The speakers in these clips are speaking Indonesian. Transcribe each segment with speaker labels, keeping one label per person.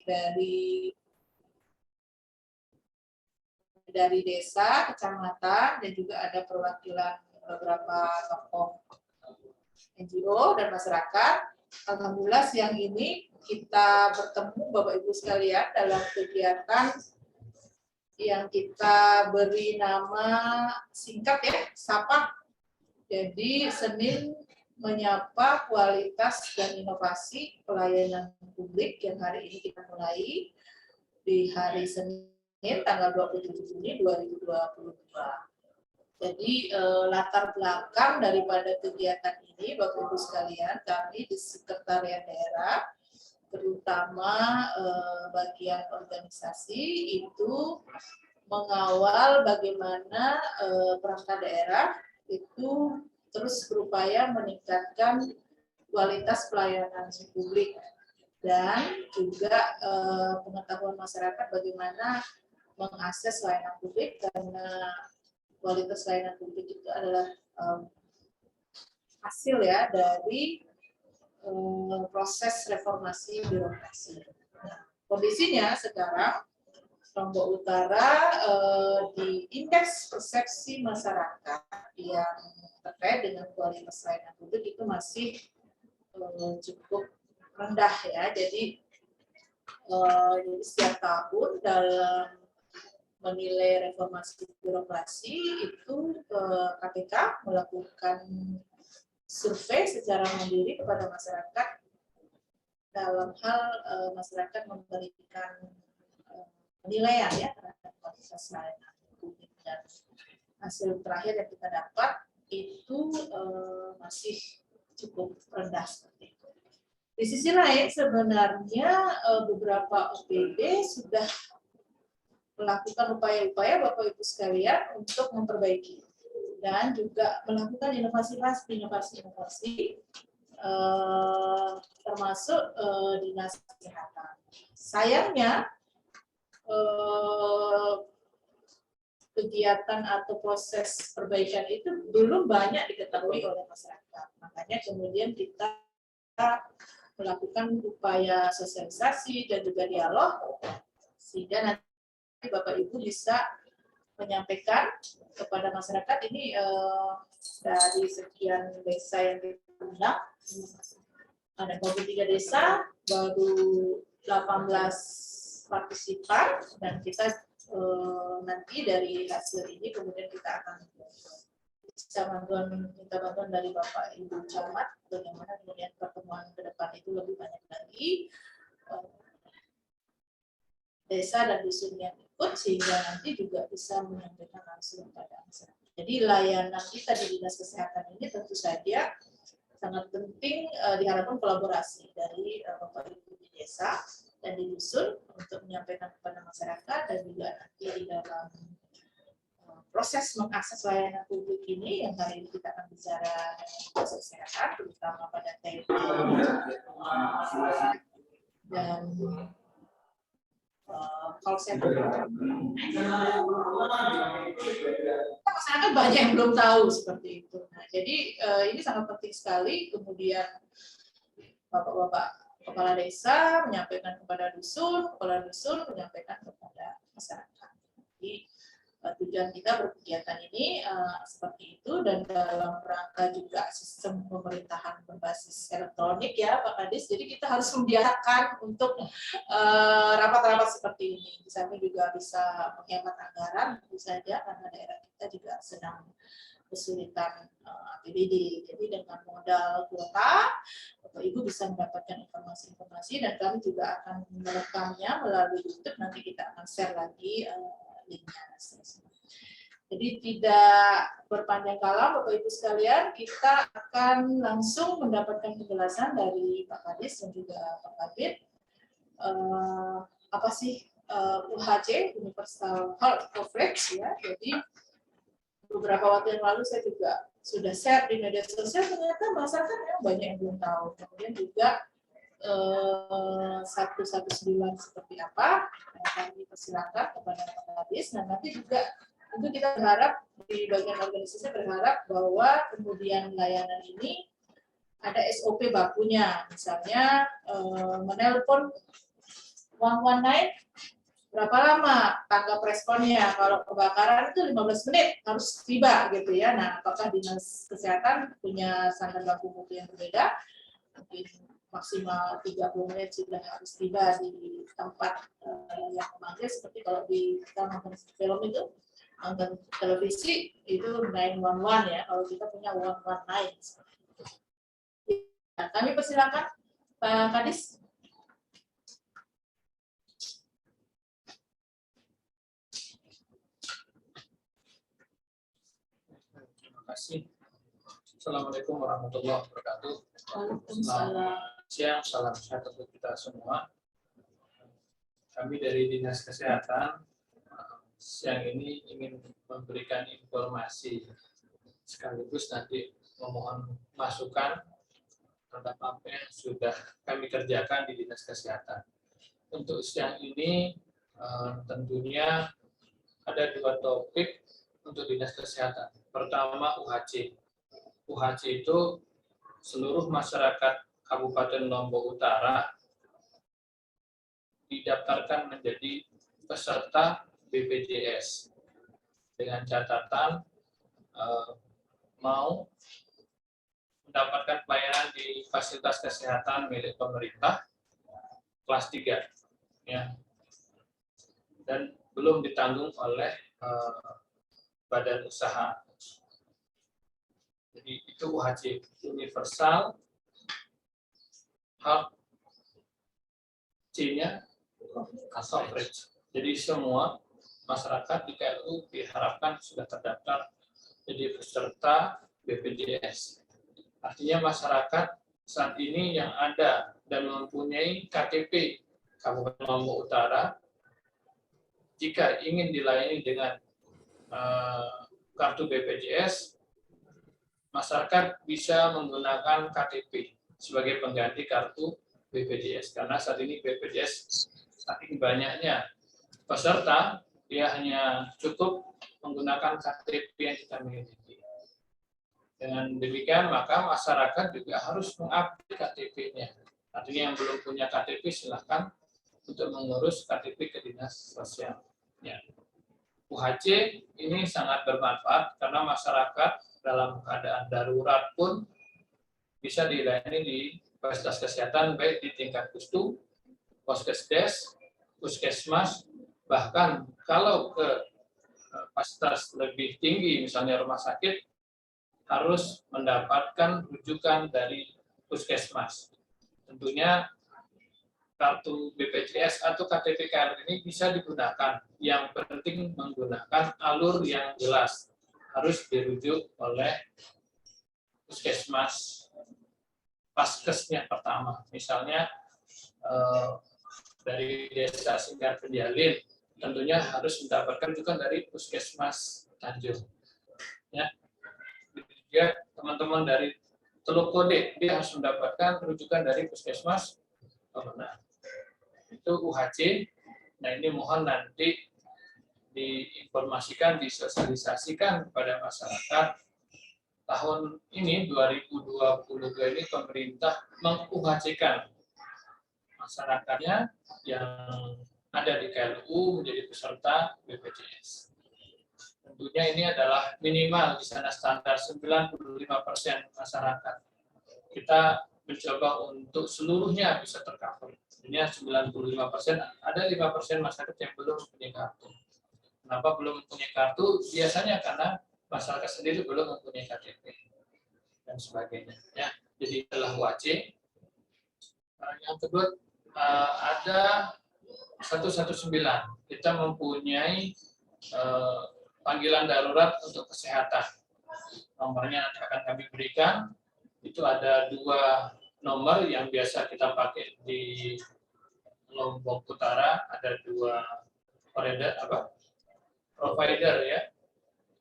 Speaker 1: dari desa, kecamatan, dan juga ada perwakilan beberapa tokoh NGO dan masyarakat. Alhamdulillah siang ini kita bertemu Bapak Ibu sekalian dalam kegiatan yang kita beri nama singkat ya, SAPA. Jadi Senin menyapa kualitas dan inovasi pelayanan publik yang hari ini kita mulai di hari Senin tanggal 27 Juni 2022. Jadi latar belakang daripada kegiatan ini Bapak Ibu sekalian, kami di Sekretariat Daerah terutama bagian organisasi itu mengawal bagaimana perangkat daerah itu terus berupaya meningkatkan kualitas pelayanan publik dan juga pengetahuan masyarakat bagaimana mengakses layanan publik, karena kualitas layanan publik itu adalah hasil ya dari proses reformasi birokrasi. Nah, kondisinya sekarang Lombok Utara di indeks persepsi masyarakat yang terkait dengan kualitas layanan publik itu masih cukup rendah ya. Jadi setiap tahun dalam menilai reformasi birokrasi itu KPK melakukan survei secara mandiri kepada masyarakat dalam hal masyarakat memberikan penilaian ya terhadap kualitas layanan publik, dan hasil terakhir yang kita dapat itu masih cukup rendah seperti itu. Di sisi lain sebenarnya beberapa OPD sudah melakukan upaya-upaya Bapak Ibu sekalian untuk memperbaiki dan juga melakukan inovasi termasuk dinas kesehatan. Sayangnya kegiatan atau proses perbaikan itu belum banyak diketahui oleh masyarakat. Makanya kemudian kita melakukan upaya sosialisasi dan juga dialog sehingga nanti Bapak Ibu bisa menyampaikan kepada masyarakat ini dari sekian desa yang diundang, ada 23 desa, baru 18 partisipan, dan kita nanti dari hasil ini kemudian kita akan bisa minta bantuan dari Bapak Ibu Camat bagaimana kemudian pertemuan ke depan itu lebih banyak lagi desa dan dusun yang ikut sehingga nanti juga bisa menyampaikan langsung kepada masyarakat. Jadi layanan kita di dinas kesehatan ini tentu saja sangat penting diharapkan kolaborasi dari Bapak Ibu di desa dan di dusun untuk menyampaikan kepada masyarakat, dan juga nanti di dalam proses mengakses layanan publik ini yang hari ini kita akan bicara dengan kesehatan terutama pada tema dan call center. Masyarakat banyak yang belum tahu seperti itu. Nah, jadi ini sangat penting sekali. Kemudian bapak-bapak kepala desa menyampaikan kepada dusun, kepala dusun menyampaikan kepada masyarakat. Jadi tujuan kita berkegiatan ini seperti itu, dan dalam rangka juga sistem pemerintahan berbasis elektronik ya Pak Kadis. Jadi kita harus membiarkan untuk rapat-rapat seperti ini. Di samping juga bisa menghemat anggaran tentu saja karena daerah kita juga sedang kesulitan APBD. Jadi dengan modal kuota, Bapak Ibu bisa mendapatkan informasi-informasi, dan kami juga akan merekamnya melalui YouTube. Nanti kita akan share lagi linknya. Jadi tidak berpanjang kala Bapak Ibu sekalian, kita akan langsung mendapatkan penjelasan dari Pak Kadis dan juga Pak Kabid. Apa sih UHC, Universal Health Coverage ya. Jadi beberapa waktu yang lalu saya juga sudah share di media sosial, ternyata masyarakat yang banyak yang belum tahu. Kemudian juga 119 seperti apa, kami persilakan kepada Pak Kadis. Nah, nanti juga tentu kita berharap di bagian organisasi berharap bahwa kemudian layanan ini ada SOP bakunya, misalnya menelpon 119 berapa lama tanggap responnya? Kalau kebakaran itu 15 menit harus tiba gitu ya. Nah, apakah dinas kesehatan punya standar baku mutu yang berbeda? Mungkin maksimal 30 menit sudah harus tiba di tempat yang memanggil, seperti kalau di kita nonton film itu, nonton televisi itu 911 ya, kalau kita punya 119. Nah, kami persilakan Pak Kadis.
Speaker 2: Terima kasih. Assalamualaikum warahmatullahi wabarakatuh.
Speaker 1: Waalaikumsalam.
Speaker 2: Selamat siang, salam sehat untuk kita semua. Kami dari Dinas Kesehatan siang ini ingin memberikan informasi sekaligus nanti memohon masukan terhadap apa yang sudah kami kerjakan di Dinas Kesehatan. Untuk siang ini tentunya ada dua topik untuk Dinas Kesehatan. Pertama UHC. UHC itu seluruh masyarakat Kabupaten Lombok Utara didaftarkan menjadi peserta BPJS dengan catatan mau mendapatkan pelayanan di fasilitas kesehatan milik pemerintah kelas 3 ya, dan belum ditanggung oleh badan usaha. Jadi itu UHC, Universal Health C-nya coverage. Jadi semua masyarakat di KLU diharapkan sudah terdaftar jadi peserta BPJS. Artinya masyarakat saat ini yang ada dan mempunyai KTP Kabupaten Lombok Utara, jika ingin dilayani dengan kartu BPJS, masyarakat bisa menggunakan KTP sebagai pengganti kartu BPJS. Karena saat ini BPJS saking banyaknya peserta, dia hanya cukup menggunakan KTP yang kita miliki. Dengan demikian, maka masyarakat juga harus mengupdate KTP-nya. Artinya yang belum punya KTP, silahkan untuk mengurus KTP ke Dinas Sosial. Ya. UHC ini sangat bermanfaat karena masyarakat dalam keadaan darurat pun bisa dilayani di fasilitas kesehatan, baik di tingkat pustu, Poskesdes, Puskesmas, bahkan kalau ke fasilitas lebih tinggi, misalnya rumah sakit, harus mendapatkan rujukan dari Puskesmas. Tentunya kartu BPJS atau KTP KLU ini bisa digunakan. Yang penting menggunakan alur yang jelas. Harus dirujuk oleh Puskesmas Paskesnya pertama. Misalnya dari Desa Singkar Penjalin, tentunya harus mendapatkan rujukan dari Puskesmas Tanjung. Ya. Juga teman-teman dari Teluk Kode, dia harus mendapatkan rujukan dari Puskesmas Pemenang. Itu UHC. Nah, ini mohon nanti diinformasikan, disosialisasikan kepada masyarakat. Tahun ini 2022 ini pemerintah meng-UHC-kan masyarakatnya yang ada di KLU menjadi peserta BPJS. Tentunya ini adalah minimal di sana standar 95% masyarakat. Kita mencoba untuk seluruhnya bisa tercover. Ini 95%, ada 5% masyarakat yang belum punya kartu. Kenapa belum punya kartu? Biasanya karena masyarakat sendiri belum mempunyai KTP dan sebagainya. Ya, jadi adalah wajib. Yang kedua ada 119. Kita mempunyai panggilan darurat untuk kesehatan. Nomornya nanti akan kami berikan. Itu ada 2 nomor yang biasa kita pakai di Lombok Utara. Ada 2 provider ya.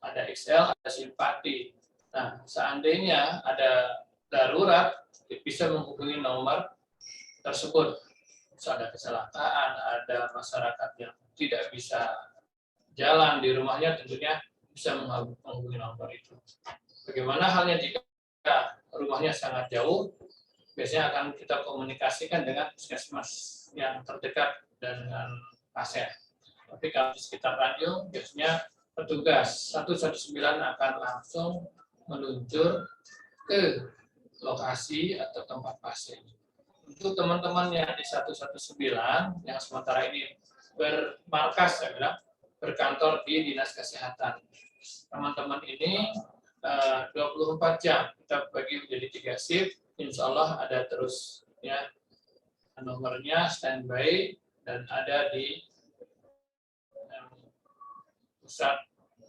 Speaker 2: Ada XL, ada Simpati. Nah, seandainya ada darurat, bisa menghubungi nomor tersebut. Bisa ada kecelakaan, ada masyarakat yang tidak bisa jalan di rumahnya, tentunya bisa menghubungi nomor itu. Bagaimana halnya jika rumahnya sangat jauh, biasanya akan kita komunikasikan dengan puskesmas yang terdekat dengan pasien. Tapi kalau di sekitar radio, biasanya petugas 119 akan langsung meluncur ke lokasi atau tempat pasien. Untuk teman-teman yang di 119 yang sementara ini bermarkas, saya bilang, berkantor di Dinas Kesehatan. Teman-teman ini 24 jam kita bagi menjadi 3 shift, insya Allah ada terus ya nomornya standby dan ada di pusat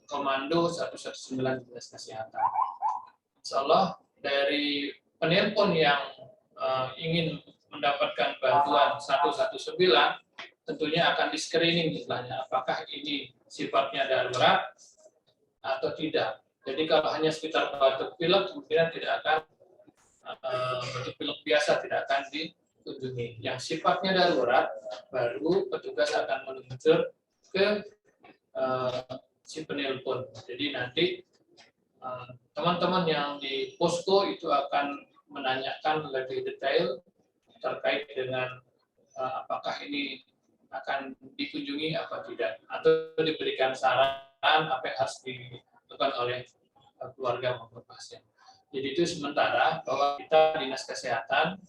Speaker 2: komando 119 Dinas Kesehatan. Insya Allah dari penelpon yang ingin mendapatkan bantuan 119 tentunya akan di screening istilahnya, apakah ini sifatnya darurat atau tidak. Jadi kalau hanya sekitar batuk pilek kemungkinan tidak akan batuk pilek biasa tidak akan dikunjungi. Yang sifatnya darurat baru petugas akan meluncur ke si penelpon. Jadi nanti teman-teman yang di posko itu akan menanyakan lebih detail terkait dengan apakah ini akan dikunjungi apa tidak, atau diberikan saran apa yang harus dilakukan oleh keluarga maupun pasien. Jadi itu sementara bahwa kita Dinas Kesehatan,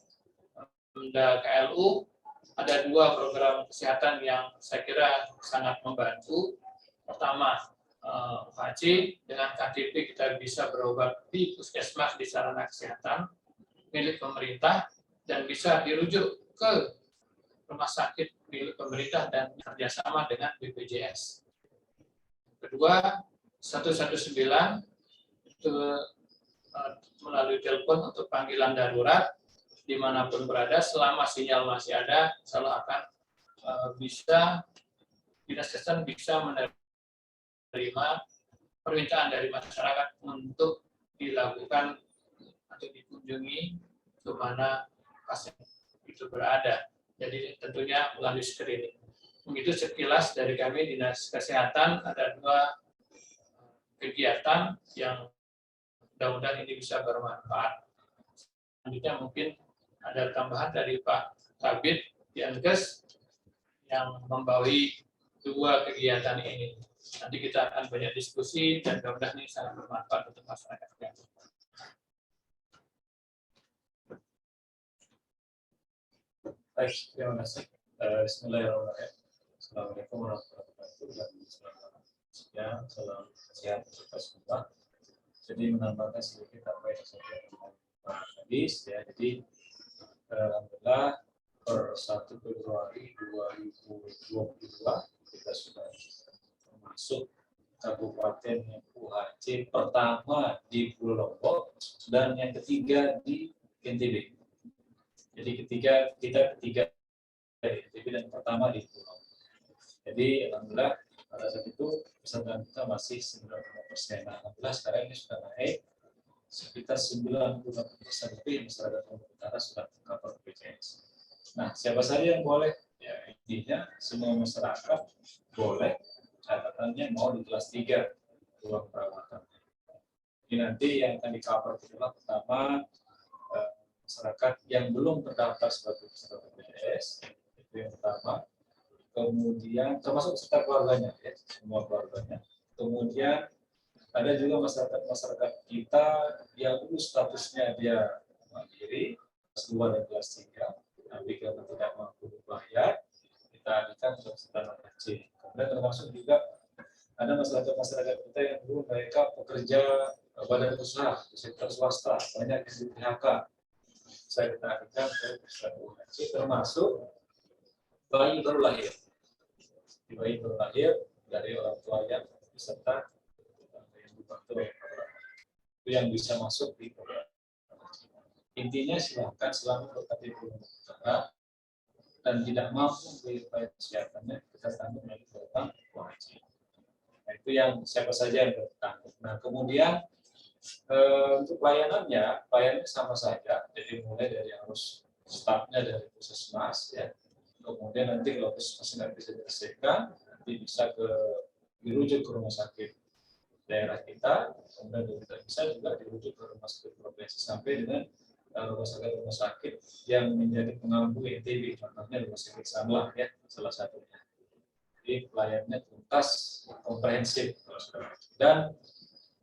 Speaker 2: KLU, ada 2 program kesehatan yang saya kira sangat membantu. Pertama, UHC dengan KTP kita bisa berobat di puskesmas di sarana kesehatan milik pemerintah dan bisa dirujuk ke rumah sakit milik pemerintah dan kerjasama dengan BPJS. Kedua, 119 itu melalui telepon untuk panggilan darurat dimanapun berada, selama sinyal masih ada, insya Allah akan bisa Dinas Kesehatan bisa menerima permintaan dari masyarakat untuk dilakukan atau dikunjungi ke mana pasien itu berada. Jadi tentunya melalui screening. Begitu sekilas dari kami Dinas Kesehatan, ada 2 kegiatan yang mudah-mudahan ini bisa bermanfaat. Selanjutnya mungkin ada tambahan dari Pak Kabid Diankes yang membawahi 2 kegiatan ini. Nanti kita akan banyak diskusi dan mudah-mudahan ini sangat bermanfaat untuk masyarakat.
Speaker 3: Baik, terima kasih. Bismillahirrahmanirrahim. Assalamualaikum warahmatullahi wabarakatuh. Ya, salam sehat untuk kita semua. Jadi menambahkan sedikit apa yang disampaikan Pak Kadis, ya. Jadi alhamdulillah per 1 Februari 2022 kita sudah masuk Kabupaten UHC pertama di Pulau Lombok dan yang ketiga di NTB. Jadi kita ketiga di NTB dan pertama di Pulau. Jadi alhamdulillah pada saat itu peserta kita masih 90%. Nah, alhamdulillah sekarang ini sudah naik sekitar 90% lebih masyarakat Lombok Utara sudah tercover BPJS. Nah, siapa saja yang boleh? Ya, intinya semua masyarakat boleh, catatannya mau di kelas 3 ruang perawatan. Ini nanti yang akan di-cover adalah pertama masyarakat yang belum terdaftar sebagai peserta BPJS, itu yang pertama. Kemudian termasuk peserta keluarganya, ya, semua keluarganya. Kemudian ada juga masyarakat kita yang dulu statusnya dia mandiri, kelas 2 dan kelas 3, tapi karena tidak mampu bayar, kita alihkan ke peserta non-HC. Kemudian termasuk juga ada masyarakat kita yang dulu mereka pekerja badan usaha di sektor swasta, banyak yang di PHK. Saya kita alihkan ke peserta UHC, termasuk bayi baru lahir. Bayi baru lahir dari orang tua yang peserta yang dibantu itu yang bisa masuk di program. Intinya silakan selama berktp Utara dan tidak mampu membayar kesehatannya, kita tanggung melalui program wajib. Nah, itu yang siapa saja yang bertanggung. Nah, kemudian untuk layanannya sama saja. Jadi mulai dari harus stafnya dari puskesmas, ya. Kemudian nanti kalau puskesmas nggak bisa diselesaikan, nanti bisa dirujuk ke rumah sakit daerah kita, kemudian tidak bisa juga dirujuk ke rumah sakit provinsi sampai dengan rumah sakit yang menjadi pengampu NTB, contohnya Rumah Sakit Samlah ya, salah satunya. Jadi pelayanannya tuntas, komprehensif, dan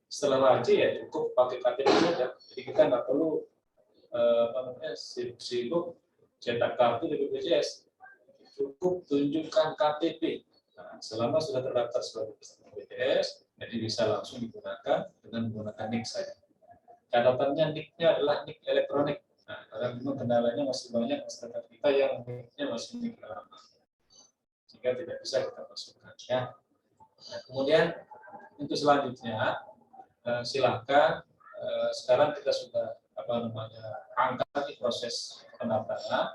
Speaker 3: setelah wajib ya cukup pakai KTP saja. Jadi kita nggak perlu sibuk cetak kartu di BPJS, cukup tunjukkan KTP. Nah, selama sudah terdaftar sebagai peserta BPJS, jadi bisa langsung digunakan dengan menggunakan NIK saja. Catatannya NIK-nya adalah NIK elektronik. Nah, karena memang kendalanya masih banyak masyarakat kita yang NIK-nya masih NIK lama, sehingga tidak bisa kita masukkan. Ya. Nah, kemudian untuk selanjutnya silakan sekarang kita sudah angkat proses pendaftaran.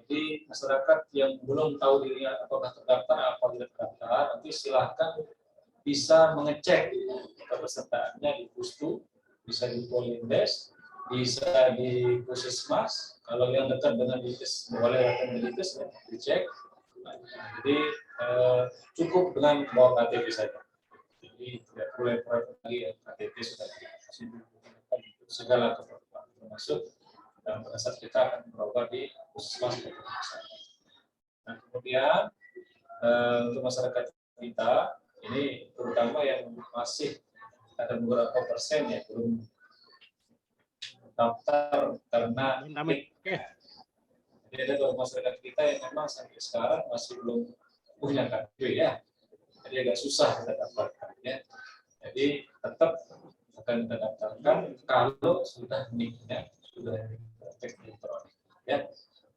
Speaker 3: Jadi masyarakat yang belum tahu dirinya apakah terdaftar atau tidak terdaftar, nanti silahkan bisa mengecek kepesertaannya di Pustu, bisa di Polindes, bisa di Puskesmas. Kalau yang dekat dengan Dinkes, boleh datang di Dinkes, ya, dicek. Nah, jadi cukup dengan bawa KTP saja. Jadi tidak perlu lagi KTP sudah segala keperluan, termasuk dan pada saat kita akan berobat di Puskesmas. Nah, kemudian untuk masyarakat kita ini terutama yang masih ada beberapa persen ya belum daftar karena jadi ada beberapa masyarakat kita yang memang sampai sekarang masih belum punya KTP ya, jadi agak susah kita daftarkan ya. Jadi tetap akan kita daftarkan kalau sudah NIK-nya sudah elektronik ya,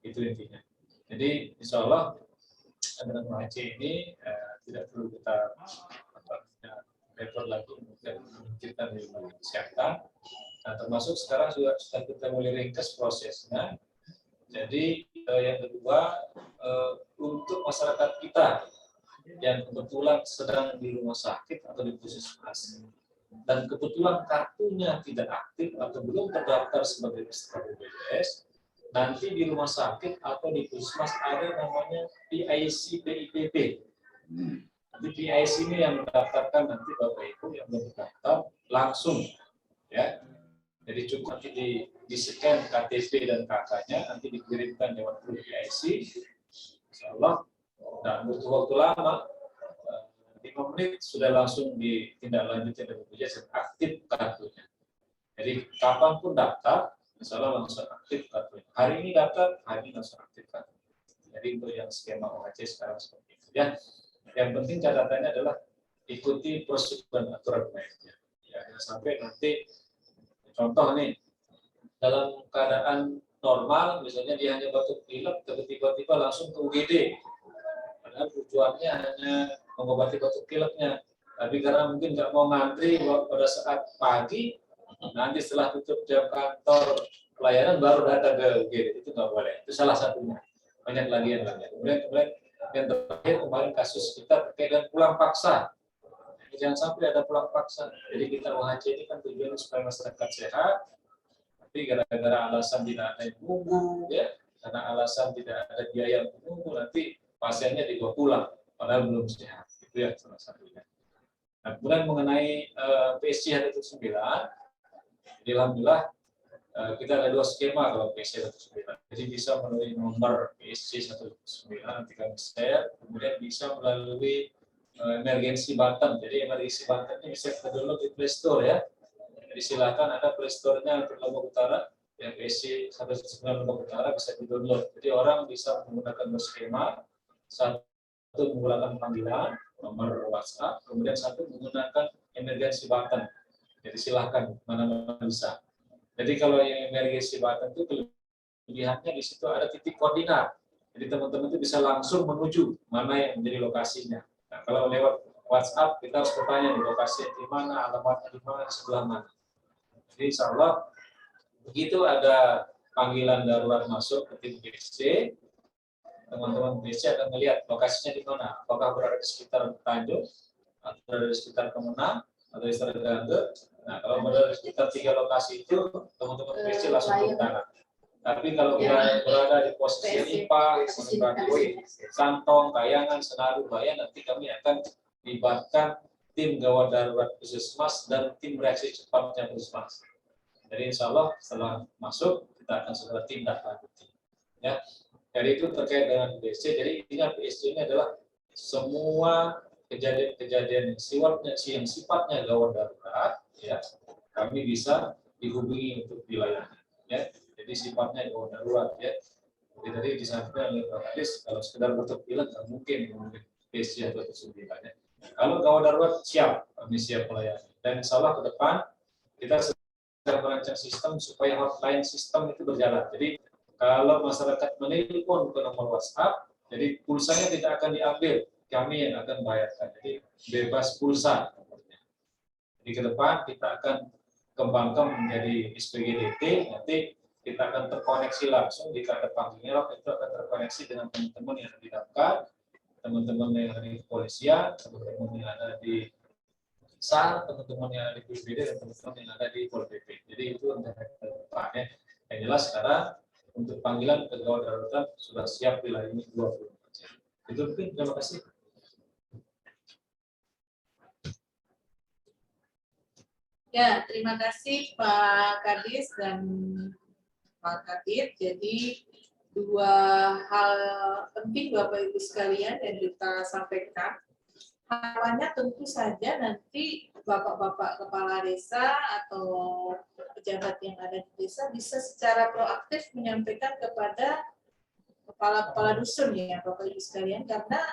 Speaker 3: itu intinya. Jadi insya Allah dengan MHC ini tidak perlu kita repot lagi untuk kita di kesehatan. Nah, termasuk sekarang sudah kita mulai ringkas prosesnya. Jadi yang kedua untuk masyarakat kita yang kebetulan sedang di rumah sakit atau di puskesmas dan kebetulan kartunya tidak aktif atau belum terdaftar sebagai peserta BPJS, nanti di rumah sakit atau di puskesmas ada namanya PIC PIPP. Nanti PIC ini yang mendaftarkan nanti Bapak Ibu yang belum terdaftar langsung ya. Jadi cukup nanti di-scan KTP dan KK-nya, nanti dikirimkan lewat grup PIC. Insyaallah dan butuh waktu lama, 5 menit sudah langsung ditindaklanjuti dengan BPJS aktif kartunya. Jadi kapanpun daftar, insyaallah langsung aktif kartunya. Hari ini daftar, hari ini langsung aktif kartunya. Jadi untuk yang skema OHC sekarang seperti itu ya. Yang penting catatannya adalah ikuti prosedur dan aturan mainnya. Ya, sampai nanti contoh nih dalam keadaan normal, misalnya dia hanya batuk pilek, tiba-tiba langsung ke UGD. Padahal tujuannya hanya mengobati batuk pileknya. Tapi karena mungkin nggak mau ngantri pada saat pagi, nanti setelah tutup jam kantor pelayanan baru datang ke UGD, itu nggak boleh. Itu salah satunya. Banyak lagi yang lainnya. Kemudian yang terakhir kemarin kasus kita terkait dengan pulang paksa. Jangan sampai ada pulang paksa. Jadi kita OHC ini kan tujuannya supaya masyarakat sehat. Tapi gara-gara alasan tidak ada yang menunggu, ya, karena alasan tidak ada biaya untuk menunggu, nanti pasiennya dibawa pulang, padahal belum sehat. Itu ya salah satunya. Nah, kemudian mengenai PSC 119, alhamdulillah kita ada 2 skema kalau PSC 119. Jadi bisa melalui nomor PSC 119 nanti kami share, kemudian bisa melalui emergency button. Jadi emergency button ini bisa kita download di Play Store ya. Jadi silakan ada Play Store-nya untuk Lombok Utara, yang PSC 119 Lombok Utara bisa di-download. Jadi orang bisa menggunakan 2 skema, satu menggunakan panggilan nomor WhatsApp, kemudian satu menggunakan emergency button. Jadi silakan mana-mana bisa. Jadi kalau yang emergency button itu kelebihannya di situ ada titik koordinat. Jadi teman-teman itu bisa langsung menuju mana yang menjadi lokasinya. Nah, kalau lewat WhatsApp kita harus bertanya di lokasi di mana, alamatnya di mana, di sebelah mana. Jadi insya Allah begitu ada panggilan darurat masuk ke tim PSC, teman-teman PSC akan melihat lokasinya di mana. Apakah berada di sekitar Tanjung, atau berada di sekitar Kemenang, atau di sekitar Gangga. Nah, kalau berada di sekitar 3 lokasi itu, teman-teman PSC langsung bertanya. Tapi kalau berada di posisi IPA, Santong, Kayangan, Senaru, Bayan, nanti kami akan libatkan tim gawat darurat Puskesmas dan tim reaksi cepatnya Puskesmas. Jadi insya Allah setelah masuk kita akan segera tindak lanjuti. Ya, jadi itu terkait dengan BSC. Jadi ingat BSC ini adalah semua kejadian-kejadian yang sifatnya gawat darurat, ya, kami bisa dihubungi untuk dilayani. Ya, jadi sifatnya gawat darurat, ya. Jadi tadi disampaikan oleh Pak Kadis, kalau sekedar batuk pilek nggak mungkin BSC atau kesulitan. Ya. Kalau gawat darurat siap, kami siap melayani. Dan insya Allah ke depan kita sedang merancang sistem supaya hotline sistem itu berjalan. Jadi kalau masyarakat menelpon ke nomor WhatsApp, jadi pulsanya tidak akan diambil, kami yang akan bayarkan. Jadi bebas pulsa. Jadi ke depan kita akan kembangkan menjadi SPGDT, nanti kita akan terkoneksi langsung jika ada panggilan, itu akan terkoneksi dengan teman-teman yang ada di Damkar, teman-teman yang ada di kepolisian, teman-teman yang ada di SAR, teman-teman yang ada di BPD, dan teman-teman yang ada di Pol PP. Jadi itu untuk depannya. Yang jelas sekarang untuk panggilan ke gawat darurat sudah siap dilayani 24 jam. Itu mungkin, terima kasih.
Speaker 1: Ya, terima kasih Pak Kadis dan Pak Kadit. Jadi dua hal penting Bapak Ibu sekalian yang kita sampaikan. Harapannya tentu saja nanti Bapak-bapak kepala desa atau pejabat yang ada di desa bisa secara proaktif menyampaikan kepada kepala-kepala dusun ya Bapak Ibu sekalian, karena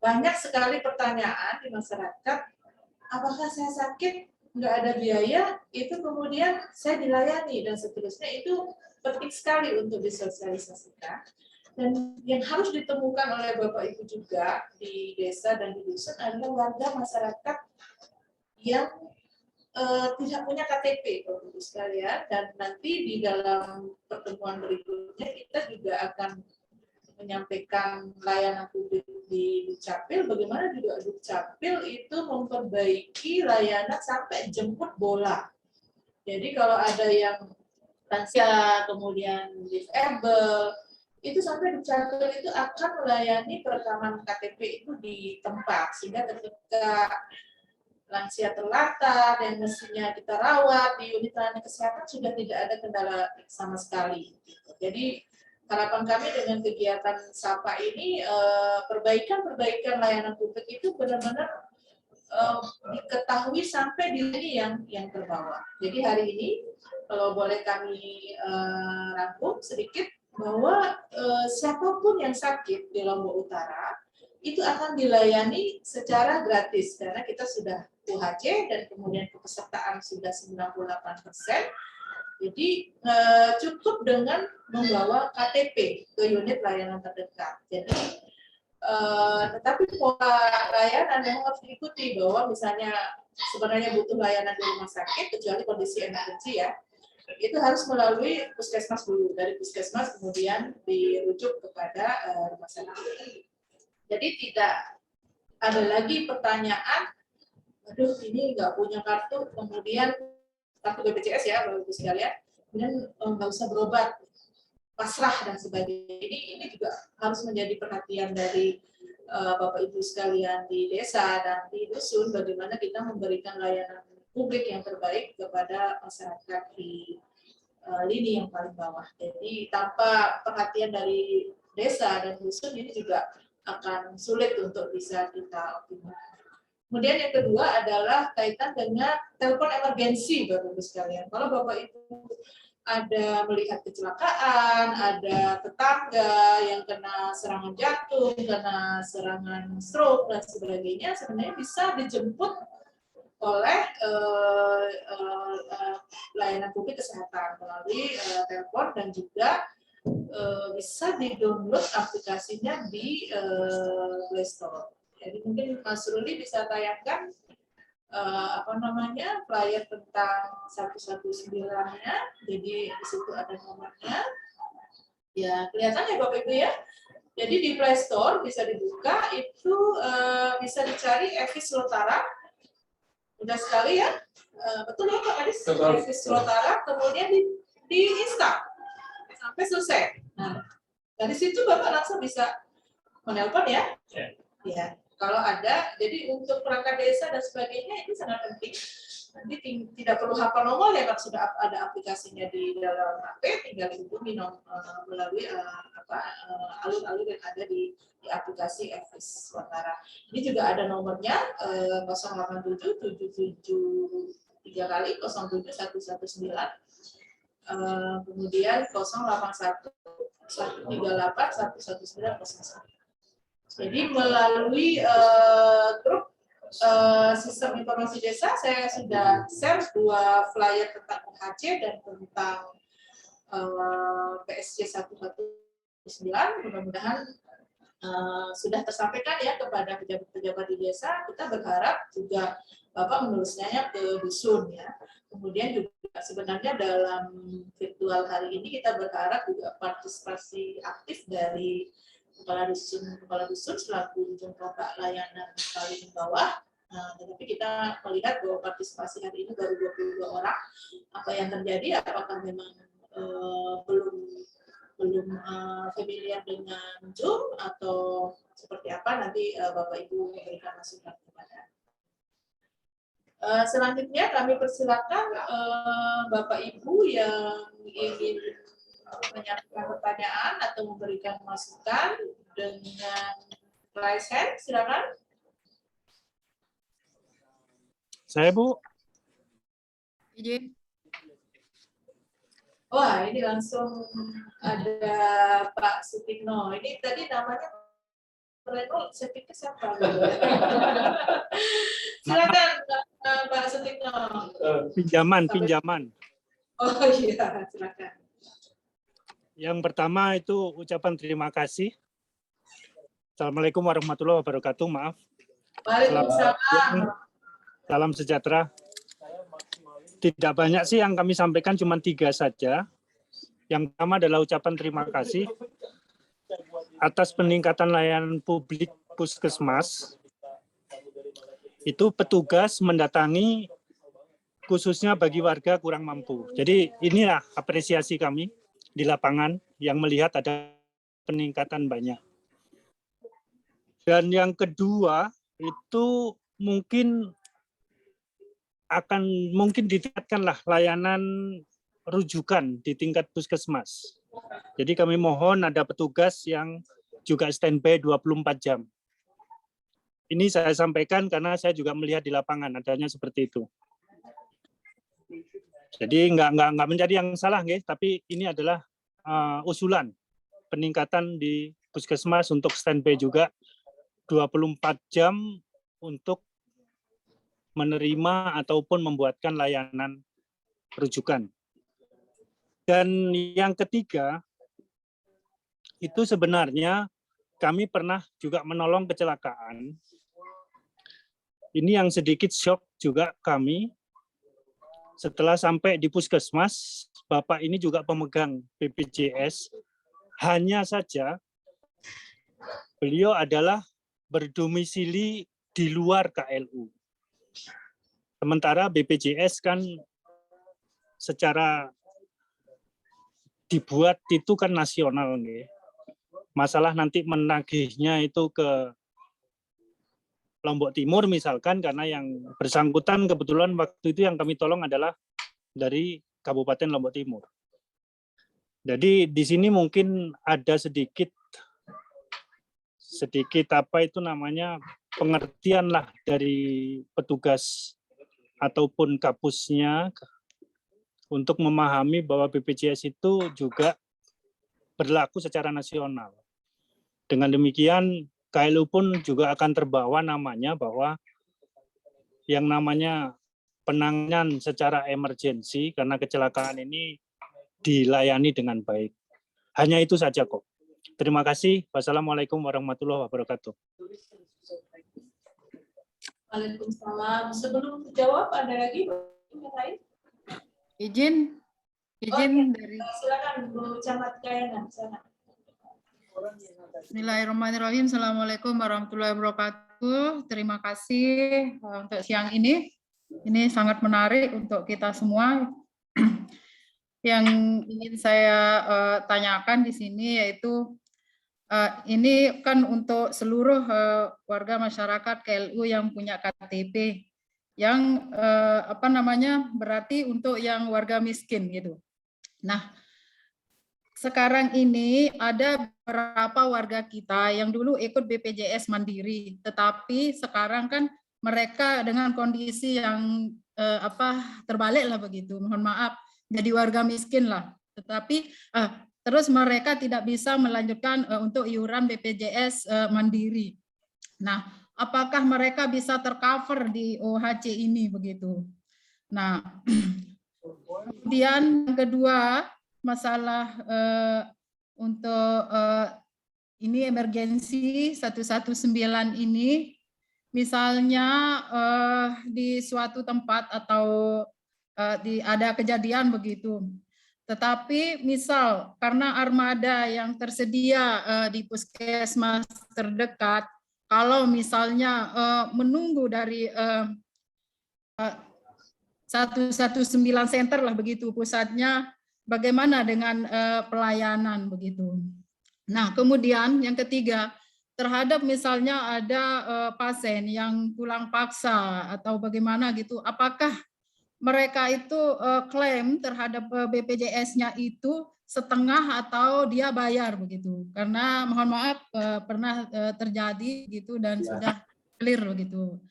Speaker 1: banyak sekali pertanyaan di masyarakat, apakah saya sakit nggak ada biaya, itu kemudian saya dilayani dan seterusnya. Itu penting sekali untuk disosialisasikan. Dan yang harus ditemukan oleh Bapak Ibu juga di desa dan di dusun adalah warga masyarakat yang tidak punya KTP, Bapak Ibu sekalian. Dan nanti di dalam pertemuan berikutnya kita juga akan menyampaikan layanan publik di Dukcapil, bagaimana juga Dukcapil itu memperbaiki layanan sampai jemput bola. Jadi kalau ada yang lansia, kemudian disable, itu sampai Dukcapil itu akan melayani perekaman KTP itu di tempat, sehingga ketika lansia terlantar yang mestinya kita rawat di unit layanan kesehatan sudah tidak ada kendala sama sekali. Jadi harapan kami dengan kegiatan SAPA ini, perbaikan layanan publik itu benar-benar diketahui sampai di sini yang terbawah. Jadi hari ini kalau boleh kami rangkum sedikit, bahwa siapapun yang sakit di Lombok Utara itu akan dilayani secara gratis karena kita sudah UHC dan kemudian kepesertaan sudah 98%. Jadi cukup dengan membawa KTP ke unit layanan terdekat. Jadi tetapi pola layanan yang harus diikuti, bahwa misalnya sebenarnya butuh layanan di rumah sakit kecuali kondisi emergensi ya, itu harus melalui puskesmas dulu, dari puskesmas kemudian dirujuk kepada rumah sakit. Jadi tidak ada lagi pertanyaan, aduh ini nggak punya kartu, kemudian kartu BPJS ya Bapak Ibu sekalian, kemudian nggak usah berobat, pasrah dan sebagainya. Ini juga harus menjadi perhatian dari Bapak Ibu sekalian di desa dan di dusun, bagaimana kita memberikan layanan publik yang terbaik kepada masyarakat di lini yang paling bawah. Jadi tanpa perhatian dari desa dan dusun ini juga akan sulit untuk bisa kita optimalkan. Kemudian yang kedua adalah kaitan dengan telepon emergensi Bapak Ibu sekalian. Kalau Bapak Ibu ada melihat kecelakaan, ada tetangga yang kena serangan jantung, kena serangan stroke dan sebagainya, sebenarnya bisa dijemput oleh layanan publik kesehatan melalui telepon, dan juga bisa di-download aplikasinya di Play Store. Jadi mungkin Mas Ruli bisa tayangkan flyer tentang 119-nya. Jadi di situ ada nomornya. Ya, kelihatan ya Bapak Ibu ya. Jadi di Play Store bisa dibuka, itu bisa dicari Evis Lotara. Mudah sekali ya. Betul ya Pak Kadis? Evis Lotara, kemudian di install sampai selesai. Nah, dari situ Bapak langsung bisa menelpon ya. Ya. Kalau ada, jadi untuk perangkat desa dan sebagainya itu sangat penting. Nanti tidak perlu hafal nomor ya, kalau sudah ada aplikasinya di dalam HP, tinggal dihubungi melalui alur-alur yang ada di aplikasi Evis Watara. Ini juga ada nomornya 087 773 kali 07 119, kemudian 081 138 11901. Jadi melalui grup sistem informasi desa, saya sudah share 2 flyer tentang UHC dan tentang PSG 119. Mudah-mudahan sudah tersampaikan ya kepada pejabat-pejabat di desa. Kita berharap juga Bapak menulisnya ke dusun ya. Kemudian juga sebenarnya dalam virtual hari ini kita berharap juga partisipasi aktif dari kepala dusun selaku ujung tombak layanan paling bawah. Tetapi kita melihat bahwa partisipasi hari ini baru 22 orang. Apa yang terjadi? Apakah memang belum familiar dengan Zoom atau seperti apa? Nanti Bapak Ibu memberikan masukan kepada. Selanjutnya kami persilakan Bapak Ibu yang ingin menyampaikan pertanyaan atau memberikan masukan dengan raise hand, silakan.
Speaker 4: Saya, Bu.
Speaker 5: Izin.
Speaker 1: Wah, ini langsung ada Pak Sutikno. Ini tadi namanya Reno, saya pikir siapa? Silakan Pak Sutikno.
Speaker 4: Pinjaman.
Speaker 1: Oh iya, silakan.
Speaker 4: Yang pertama itu ucapan terima kasih. Assalamualaikum warahmatullahi wabarakatuh. Maaf.
Speaker 1: Waalaikumsalam.
Speaker 4: Salam sejahtera. Tidak banyak sih yang kami sampaikan, cuma 3 saja. Yang pertama adalah ucapan terima kasih atas peningkatan layanan publik Puskesmas. Itu petugas mendatangi khususnya bagi warga kurang mampu. Jadi inilah apresiasi kami di lapangan yang melihat ada peningkatan banyak. Dan yang kedua itu mungkin ditingkatkanlah layanan rujukan di tingkat puskesmas. Jadi kami mohon ada petugas yang juga standby 24 jam. Ini saya sampaikan karena saya juga melihat di lapangan adanya seperti itu. Jadi nggak menjadi yang salah, nggih, tapi ini adalah usulan peningkatan di puskesmas untuk standby juga 24 jam untuk menerima ataupun membuatkan layanan rujukan. Dan yang ketiga, itu sebenarnya kami pernah juga menolong kecelakaan. Ini yang sedikit shock juga kami. Setelah sampai di puskesmas, Bapak ini juga pemegang BPJS, hanya saja beliau adalah berdomisili di luar KLU. Sementara BPJS kan secara dibuat itu kan nasional, nih. Masalah nanti menagihnya itu ke Lombok Timur misalkan, karena yang bersangkutan kebetulan waktu itu yang kami tolong adalah dari Kabupaten Lombok Timur. Jadi di sini mungkin ada sedikit apa itu namanya pengertian lah dari petugas ataupun kapusnya untuk memahami bahwa BPJS itu juga berlaku secara nasional. Dengan demikian KLU pun juga akan terbawa namanya bahwa yang namanya penanganan secara emergensi karena kecelakaan ini dilayani dengan baik. Hanya itu saja kok. Terima kasih. Wassalamualaikum warahmatullahi wabarakatuh.
Speaker 1: Waalaikumsalam. Sebelum dijawab ada lagi yang lain?
Speaker 5: Izin dari.
Speaker 1: Silakan Bu Camat Kayangan.
Speaker 5: Bismillahirrahmanirrahim. Assalamualaikum warahmatullahi wabarakatuh. Terima kasih untuk siang ini. Ini sangat menarik untuk kita semua. Yang ingin saya tanyakan di sini yaitu ini kan untuk seluruh warga masyarakat KLU yang punya KTP. yang berarti untuk yang warga miskin gitu. Nah, sekarang ini ada beberapa warga kita yang dulu ikut BPJS Mandiri, tetapi sekarang kan mereka dengan kondisi yang terbalik lah begitu, mohon maaf, jadi warga miskin lah. Tetapi terus mereka tidak bisa melanjutkan untuk iuran BPJS Mandiri. Nah, apakah mereka bisa tercover di OHC ini begitu? Nah, kemudian yang kedua, masalah untuk ini emergensi 119 ini, misalnya di suatu tempat atau ada kejadian begitu, tetapi misal karena armada yang tersedia di puskesmas terdekat, kalau misalnya menunggu dari 119 center lah begitu pusatnya, bagaimana dengan pelayanan begitu. Nah, kemudian yang ketiga, terhadap misalnya ada pasien yang pulang paksa atau bagaimana gitu, apakah mereka itu klaim terhadap BPJS-nya itu setengah atau dia bayar begitu? Karena mohon maaf pernah terjadi gitu dan sudah clear begitu.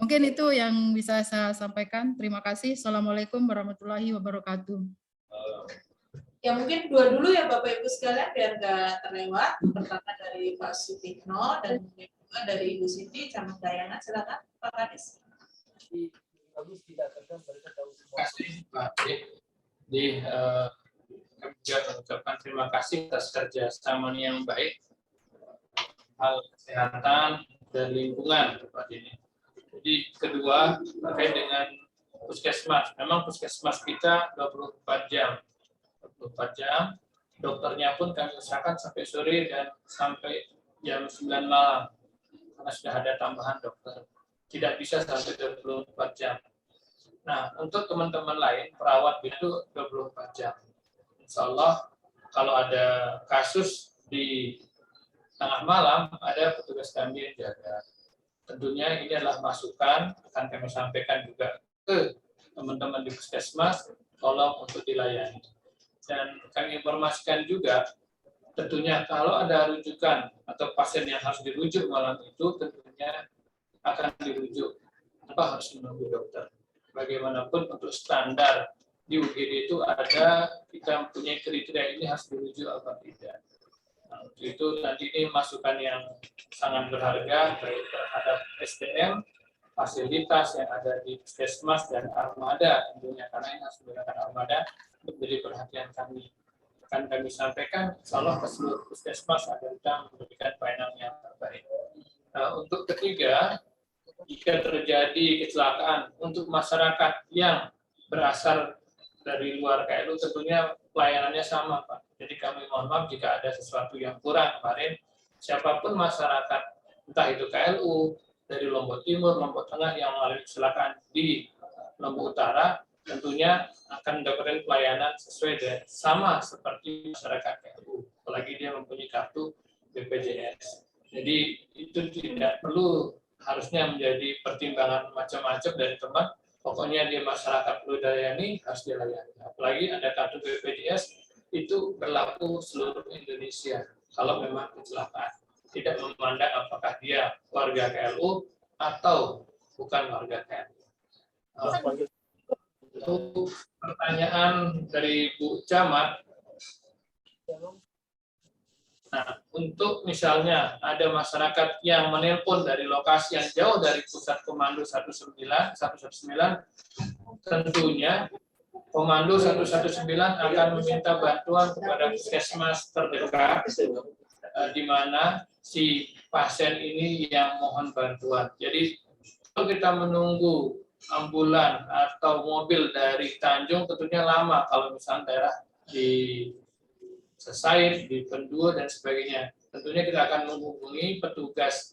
Speaker 5: Mungkin itu yang bisa saya sampaikan. Terima kasih. Assalamualaikum warahmatullahi wabarakatuh.
Speaker 1: Ya mungkin dua dulu ya Bapak Ibu sekalian biar nggak terlewat. Pertama dari Pak Sutikno dan juga dari Ibu Siti Camat Dayana. Silakan Pak Kadis.
Speaker 2: Terima kasih Pak. Kami juga mengucapkan terima kasih atas kerjasama yang baik hal kesehatan dan lingkungan Pak ini. Jadi kedua terkait dengan puskesmas. Memang puskesmas kita 24 jam. 24 jam. Dokternya pun kami usahakan sampai sore dan sampai jam 9 malam. Karena sudah ada tambahan dokter. Tidak bisa sampai 24 jam. Nah, untuk teman-teman lain, perawat itu 24 jam. Insya Allah, kalau ada kasus di tengah malam, ada petugas kami yang jaga. Tentunya ini adalah masukan, akan kami sampaikan juga ke teman-teman di puskesmas, tolong untuk dilayani. Dan kami informasikan juga, tentunya kalau ada rujukan atau pasien yang harus dirujuk malam itu, tentunya akan dirujuk tanpa harus menunggu dokter. Bagaimanapun untuk standar di UGD itu ada, kita mempunyai kriteria ini harus dirujuk atau tidak. Nah, untuk itu nanti ini masukan yang sangat berharga baik terhadap SDM, fasilitas yang ada di puskesmas dan armada tentunya, karena ini harus menggunakan armada menjadi perhatian kami. Akan kami sampaikan, insya Allah ke seluruh puskesmas agar kita memberikan pelayanan yang terbaik. Nah, untuk ketiga, jika terjadi kecelakaan untuk masyarakat yang berasal dari luar KLU, tentunya pelayanannya sama, Pak. Jadi kami mohon maaf jika ada sesuatu yang kurang kemarin, siapapun masyarakat, entah itu KLU, dari Lombok Timur, Lombok Tengah yang mengalami kecelakaan di Lombok Utara, tentunya akan mendapatkan pelayanan sesuai dengan sama seperti masyarakat KLU, apalagi dia mempunyai kartu BPJS. Jadi itu tidak perlu harusnya menjadi pertimbangan macam-macam dari teman, pokoknya dia masyarakat perlu dilayani, harus dilayani. Apalagi ada kartu BPJS, itu berlaku seluruh Indonesia kalau memang kecelakaan. Tidak memandang apakah dia warga KLU atau bukan warga KLU. Untuk pertanyaan dari Bu Camat, nah, untuk misalnya ada masyarakat yang menelpon dari lokasi yang jauh dari pusat komando 119, tentunya Komando 119 akan meminta bantuan kepada puskesmas terdekat di mana si pasien ini yang mohon bantuan. Jadi kalau kita menunggu ambulan atau mobil dari Tanjung tentunya lama kalau misalnya daerah di Sesair, di Pendur dan sebagainya. Tentunya kita akan menghubungi petugas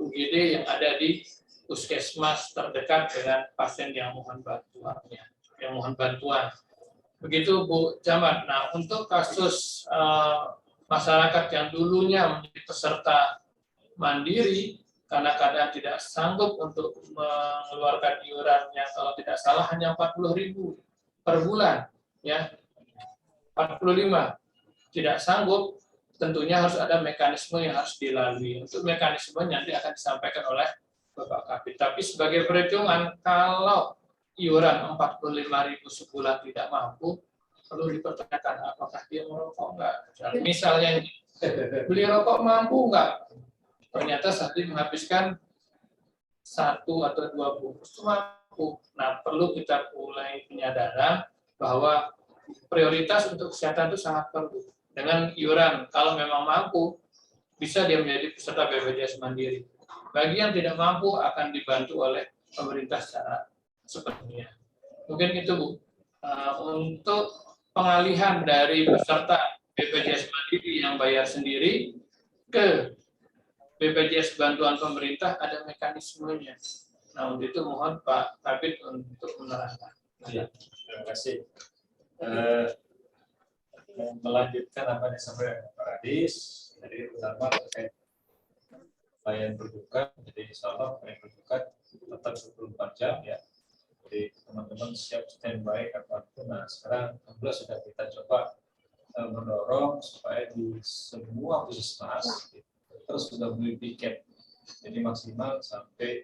Speaker 2: UGD yang ada di puskesmas terdekat dengan pasien yang mohon bantuannya. Yang mohon bantuan. Begitu Bu Camat. Nah, untuk kasus masyarakat yang dulunya menjadi peserta mandiri, karena keadaan tidak sanggup untuk mengeluarkan iuran yang kalau tidak salah hanya 40.000 per bulan, ya 45, tidak sanggup, tentunya harus ada mekanisme yang harus dilalui. Untuk mekanisme nanti akan disampaikan oleh Bapak Kabid. Tapi sebagai perhitungan, kalau iuran 45.000 sebulan tidak mampu, perlu dipertanyakan apakah dia merokok enggak. Misalnya beli rokok mampu enggak? Ternyata sehari menghabiskan 1 atau 2 bungkus itu mampu. Nah, perlu kita mulai penyadaran bahwa prioritas untuk kesehatan itu sangat perlu. Dengan iuran, kalau memang mampu, bisa dia menjadi peserta BPJS Mandiri. Bagi yang tidak mampu akan dibantu oleh pemerintah secara sepenuhnya. Mungkin itu, Bu. Untuk pengalihan dari peserta BPJS Mandiri yang bayar sendiri ke BPJS bantuan pemerintah ada mekanismenya. Nah, untuk itu mohon Pak Kabid untuk menerangkan.
Speaker 3: Ya, terima kasih. Melanjutkan apa yang disampaikan Pak Radis, jadi pertama terkait pelayanan berbuka, jadi insya Allah pelayanan berbuka tetap 24 jam ya. Jadi teman-teman siap standby kapanpun. Nah sekarang alhamdulillah sudah kita coba mendorong supaya di semua puskesmas terus sudah beli tiket. Jadi maksimal sampai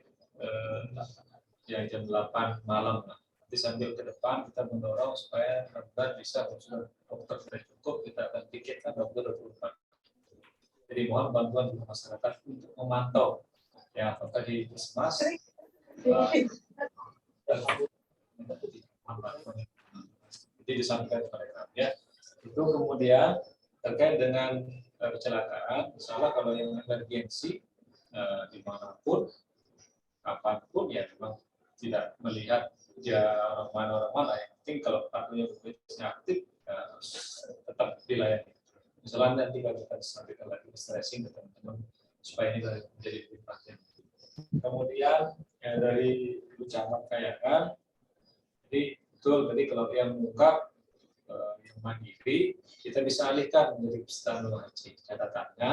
Speaker 3: jam 8 malam. Nanti sambil ke depan kita mendorong supaya benar bisa sudah dokter sudah cukup, kita akan tiketkan dokter 24. Jadi mohon bantuan dari masyarakat untuk memantau ya apakah di puskesmas jadi disampaikan kepada kami ya. Itu kemudian terkait dengan kecelakaan, misalnya kalau yang emergensi dimanapun, kapanpun ya memang tidak melihat orang mana yang penting kalau kartunya BPJS-nya aktif harus tetap dilayani. Misalnya nanti kalau kita sampaikan lagi stressing ke teman-teman supaya ini menjadi lebih perhatian. Kemudian ya, dari ucapan kayakan, jadi betul tadi kalau yang mengungkap yang mandiri kita bisa alihkan menjadi peserta haji. Catatannya,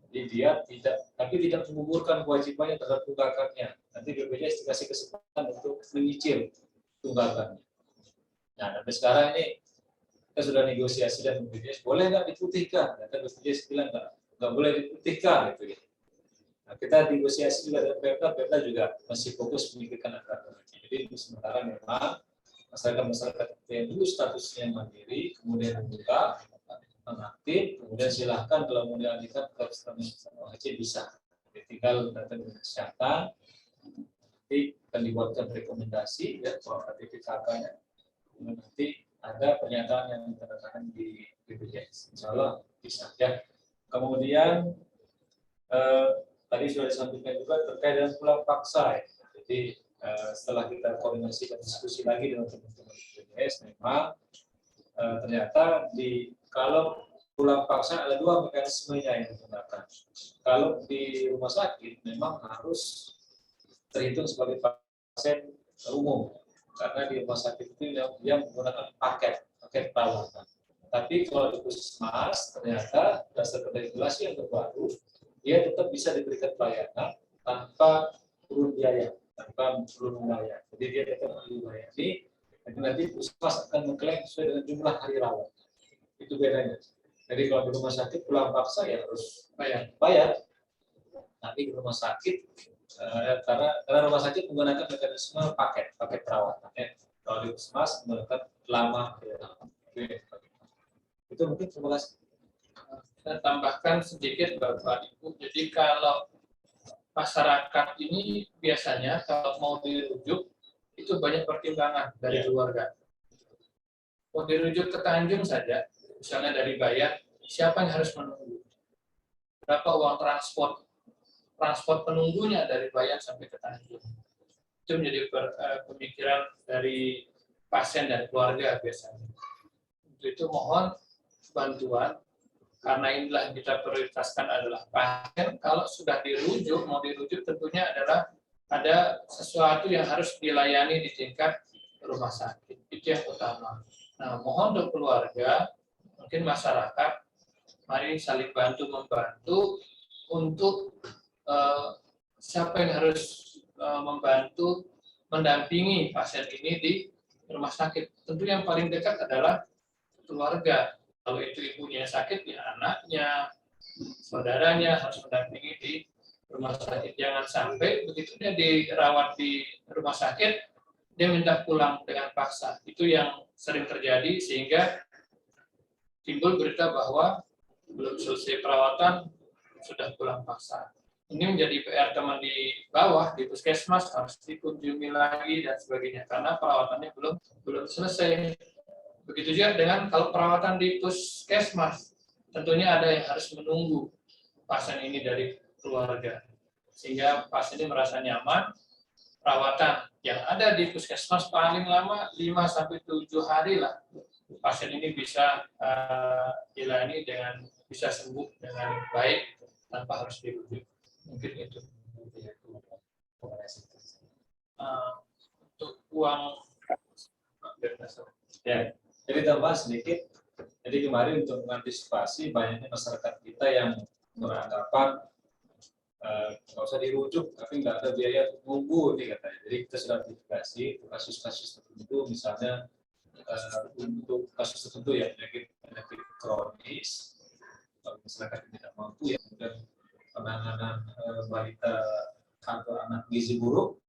Speaker 3: jadi dia tidak menggugurkan kewajibannya terhadap tunggakannya. Nanti BPJS dikasih kesempatan untuk menyicil tunggakannya. Nah, sampai sekarang ini kita sudah negosiasi dan BPJS boleh nggak diputihkan? Kata BPJS bilang nggak boleh diputihkan gitu ya. Nah, kita negosiasi juga dengan Pemda juga masih fokus memikirkan anggaran. Jadi sementara memang masyarakat yang dulu statusnya mandiri, kemudian membuka, aktif, kemudian silahkan kalau mau dialihkan ke peserta haji bisa. Jadi tinggal datang ke kesehatan, nanti akan dibuatkan rekomendasi ya soal KTP KK-nya, nanti ada pernyataan yang ditandatangan di BPJS. Insya Allah bisa ya. Kemudian tadi sudah disampaikan juga terkait dengan pulang paksa ya. Jadi setelah kita koordinasi dan diskusi lagi dengan teman-teman BPJS, memang ternyata kalau pulang paksa ada 2 mekanismenya yang digunakan. Kalau di rumah sakit memang harus terhitung sebagai pasien umum karena di rumah sakit itu yang menggunakan paket perawatan. Tapi kalau di puskesmas ternyata berdasarkan regulasi yang terbaru dia tetap bisa diberikan pelayanan tanpa turun biaya, tanpa perlu membayar. Jadi dia tetap dilayani. Nanti puskesmas akan mengklaim sesuai dengan jumlah hari rawat. Itu bedanya. Jadi kalau di rumah sakit pulang paksa ya harus bayar. Tapi di rumah sakit karena rumah sakit menggunakan mekanisme paket perawatan. Ya. Kalau di puskesmas menggunakan lama hari rawat. Itu mungkin terima kasih.
Speaker 2: Saya tambahkan sedikit Bapak Ibu. Jadi kalau masyarakat ini biasanya kalau mau dirujuk itu banyak pertimbangan dari keluarga. Mau dirujuk ke Tanjung saja, misalnya dari Bayan, siapa yang harus menunggu? Berapa uang transport penunggunya dari Bayan sampai ke Tanjung? Itu menjadi pemikiran dari pasien dan keluarga biasanya. Untuk itu mohon bantuan. Karena inilah yang kita prioritaskan adalah pasien. Kalau sudah mau dirujuk tentunya adalah ada sesuatu yang harus dilayani di tingkat rumah sakit. Itu yang utama. Nah, mohon untuk keluarga, mungkin masyarakat, mari saling bantu-membantu untuk siapa yang harus membantu mendampingi pasien ini di rumah sakit. Tentu yang paling dekat adalah keluarga. Kalau itu ibunya sakit, ya anaknya, saudaranya harus mendampingi di rumah sakit. Jangan sampai begitu dia dirawat di rumah sakit, dia minta pulang dengan paksa. Itu yang sering terjadi sehingga timbul berita bahwa belum selesai perawatan sudah pulang paksa. Ini menjadi PR teman di bawah, di puskesmas, harus dikunjungi lagi dan sebagainya karena perawatannya belum selesai. Begitu juga dengan kalau perawatan di puskesmas, tentunya ada yang harus menunggu pasien ini dari keluarga. Sehingga pasien ini merasa nyaman, perawatan yang ada di puskesmas paling lama 5-7 hari lah. Pasien ini bisa jalani dengan bisa sembuh dengan baik tanpa harus dirujuk. Mungkin itu. Untuk uang
Speaker 3: Ya, jadi tambah sedikit. Jadi kemarin untuk mengantisipasi banyaknya masyarakat kita yang beranggapan nggak usah dirujuk, tapi nggak ada biaya nunggu nih katanya. Jadi kita sudah antisipasi kasus-kasus tertentu, misalnya untuk kasus tertentu ya penyakit kronis, masyarakat yang tidak mampu ya, kemudian penanganan balita atau anak gizi buruk,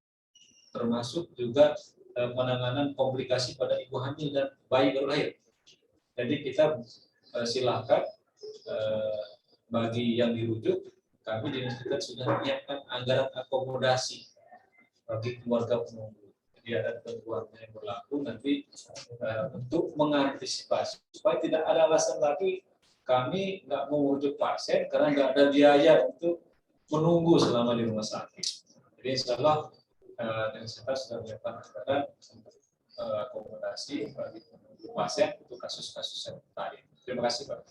Speaker 3: termasuk juga penanganan komplikasi pada ibu hamil dan bayi baru lahir. Jadi kita silakan bagi yang dirujuk, kami di Dinas Kesehatan sudah menyiapkan anggaran akomodasi bagi keluarga penunggu. Jadi ada ketentuan yang berlaku nanti untuk mengantisipasi supaya tidak ada alasan lagi kami nggak mau merujuk pasien karena nggak ada biaya untuk menunggu selama di rumah sakit. Jadi insya Allah Dinas Kesehatan sudah menyiapkan anggaran akomodasi bagi pasien untuk kasus-kasus yang tadi. Terima kasih Pak.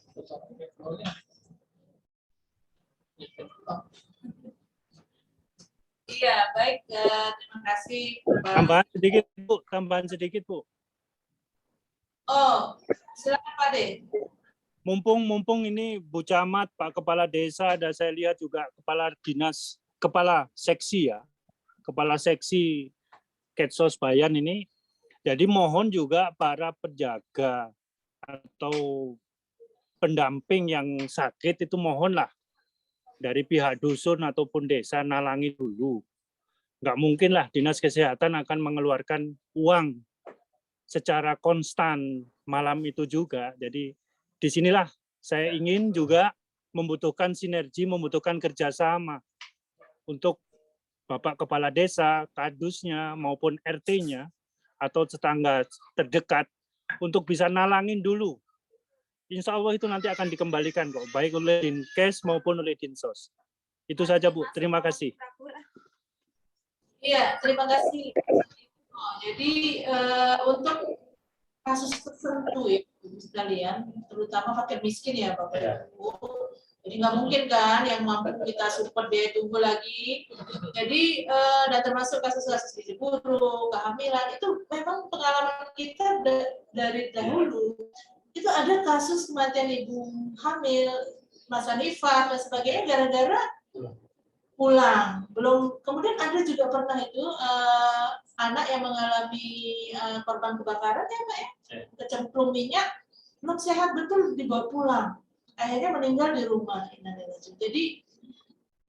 Speaker 1: Iya, baik. Terima kasih.
Speaker 4: Tambahan sedikit Bu.
Speaker 1: Oh, silakan Pak De.
Speaker 4: Mumpung ini Bu Camat, Pak Kepala Desa, dan saya lihat juga Kepala Dinas, Kepala Seksi ya, Kepala Seksi Ketsos Bayan ini. Jadi mohon juga para penjaga atau pendamping yang sakit itu mohonlah dari pihak dusun ataupun desa nalangi dulu. Nggak mungkin lah Dinas Kesehatan akan mengeluarkan uang secara konstan malam itu juga. Jadi disinilah saya ingin juga membutuhkan sinergi, membutuhkan kerjasama untuk Bapak Kepala Desa, Kadusnya, maupun RT-nya, atau tetangga terdekat, untuk bisa nalangin dulu. Insya Allah itu nanti akan dikembalikan kok, baik oleh Dinkes maupun oleh Dinsos. Itu saja Bu, terima kasih.
Speaker 1: Iya, terima kasih. Jadi untuk kasus tertentu ya, sekalian, terutama fakir miskin ya Bapak Ibu. Jadi nggak mungkin kan yang mampu kita support biaya tunggu lagi. Jadi dan termasuk kasus-kasus gizi buruk, kehamilan itu memang pengalaman kita dari dahulu. Itu ada kasus kematian ibu hamil, masa nifas dan sebagainya gara-gara pulang. Belum kemudian ada juga pernah itu anak yang mengalami korban kebakaran ya Pak ya, kecemplung minyak, belum sehat betul dibawa pulang. Akhirnya meninggal di rumah. Jadi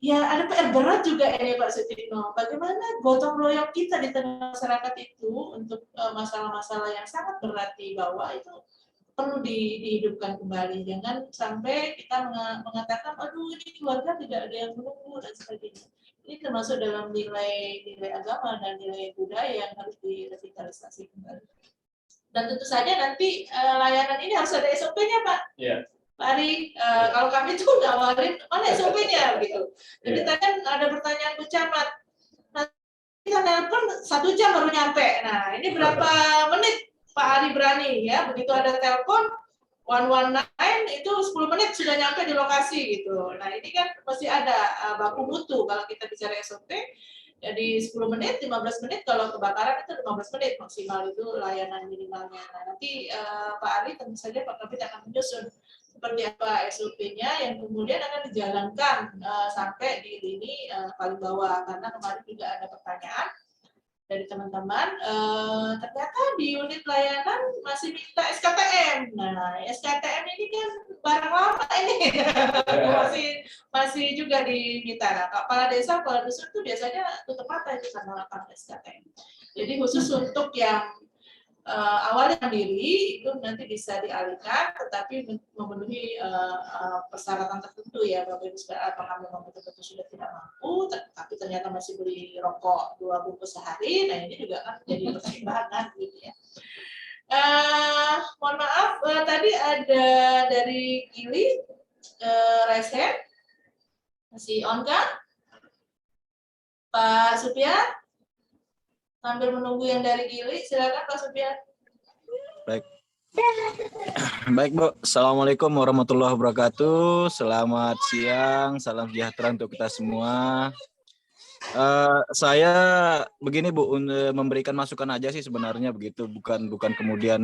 Speaker 1: ya ada PR berat juga ini Pak Sutikno. Bagaimana gotong royong kita di tengah masyarakat itu untuk masalah-masalah yang sangat berat di bawah itu perlu dihidupkan kembali. Jangan sampai kita mengatakan, aduh ini keluarga tidak ada yang menunggu dan sebagainya. Ini termasuk dalam nilai agama dan nilai budaya yang harus direvitalisasi kembali. Dan tentu saja nanti layanan ini harus ada SOP-nya Pak.
Speaker 3: Yeah.
Speaker 1: Pak Ari, kalau kami tuh nawarin mana SOP-nya gitu. Jadi tadi ada pertanyaan Bu Camat. Nanti kita telepon 1 jam baru nyampe. Nah, ini berapa menit Pak Ari berani ya? Begitu ada telepon 119 itu 10 menit sudah nyampe di lokasi gitu. Nah, ini kan masih ada baku mutu kalau kita bicara SOP. Jadi 10 menit, 15 menit, kalau kebakaran itu 15 menit maksimal itu layanan minimalnya. Nah, nanti Pak Ari tentu saja Pak Kabit akan menyusun seperti apa SOP-nya yang kemudian akan dijalankan sampai di lini paling bawah. Karena kemarin juga ada pertanyaan dari teman-teman, ternyata di unit layanan masih minta SKTM. Nah, SKTM ini kan barang lama ini, masih juga diminta. Nah, kepala desa, kepala dusun itu biasanya tutup mata itu karena lapang SKTM. Jadi khusus untuk yang awalnya mandiri itu nanti bisa dialihkan, tetapi memenuhi persyaratan tertentu ya, Bapak Ibu sekalian, apakah memang betul-betul sudah tidak mampu, tapi ternyata masih beli rokok 2 bungkus sehari, nah ini juga kan jadi pertimbangan gitu ya. Mohon maaf, tadi ada dari Gili, raise hand, masih on kan? Pak Supian? Sambil menunggu yang dari Gili, silakan Pak Supian.
Speaker 6: Baik. Baik, Bu. Assalamualaikum warahmatullahi wabarakatuh. Selamat siang, salam sejahtera untuk kita semua. Saya begini, Bu, memberikan masukan aja sih sebenarnya begitu, bukan kemudian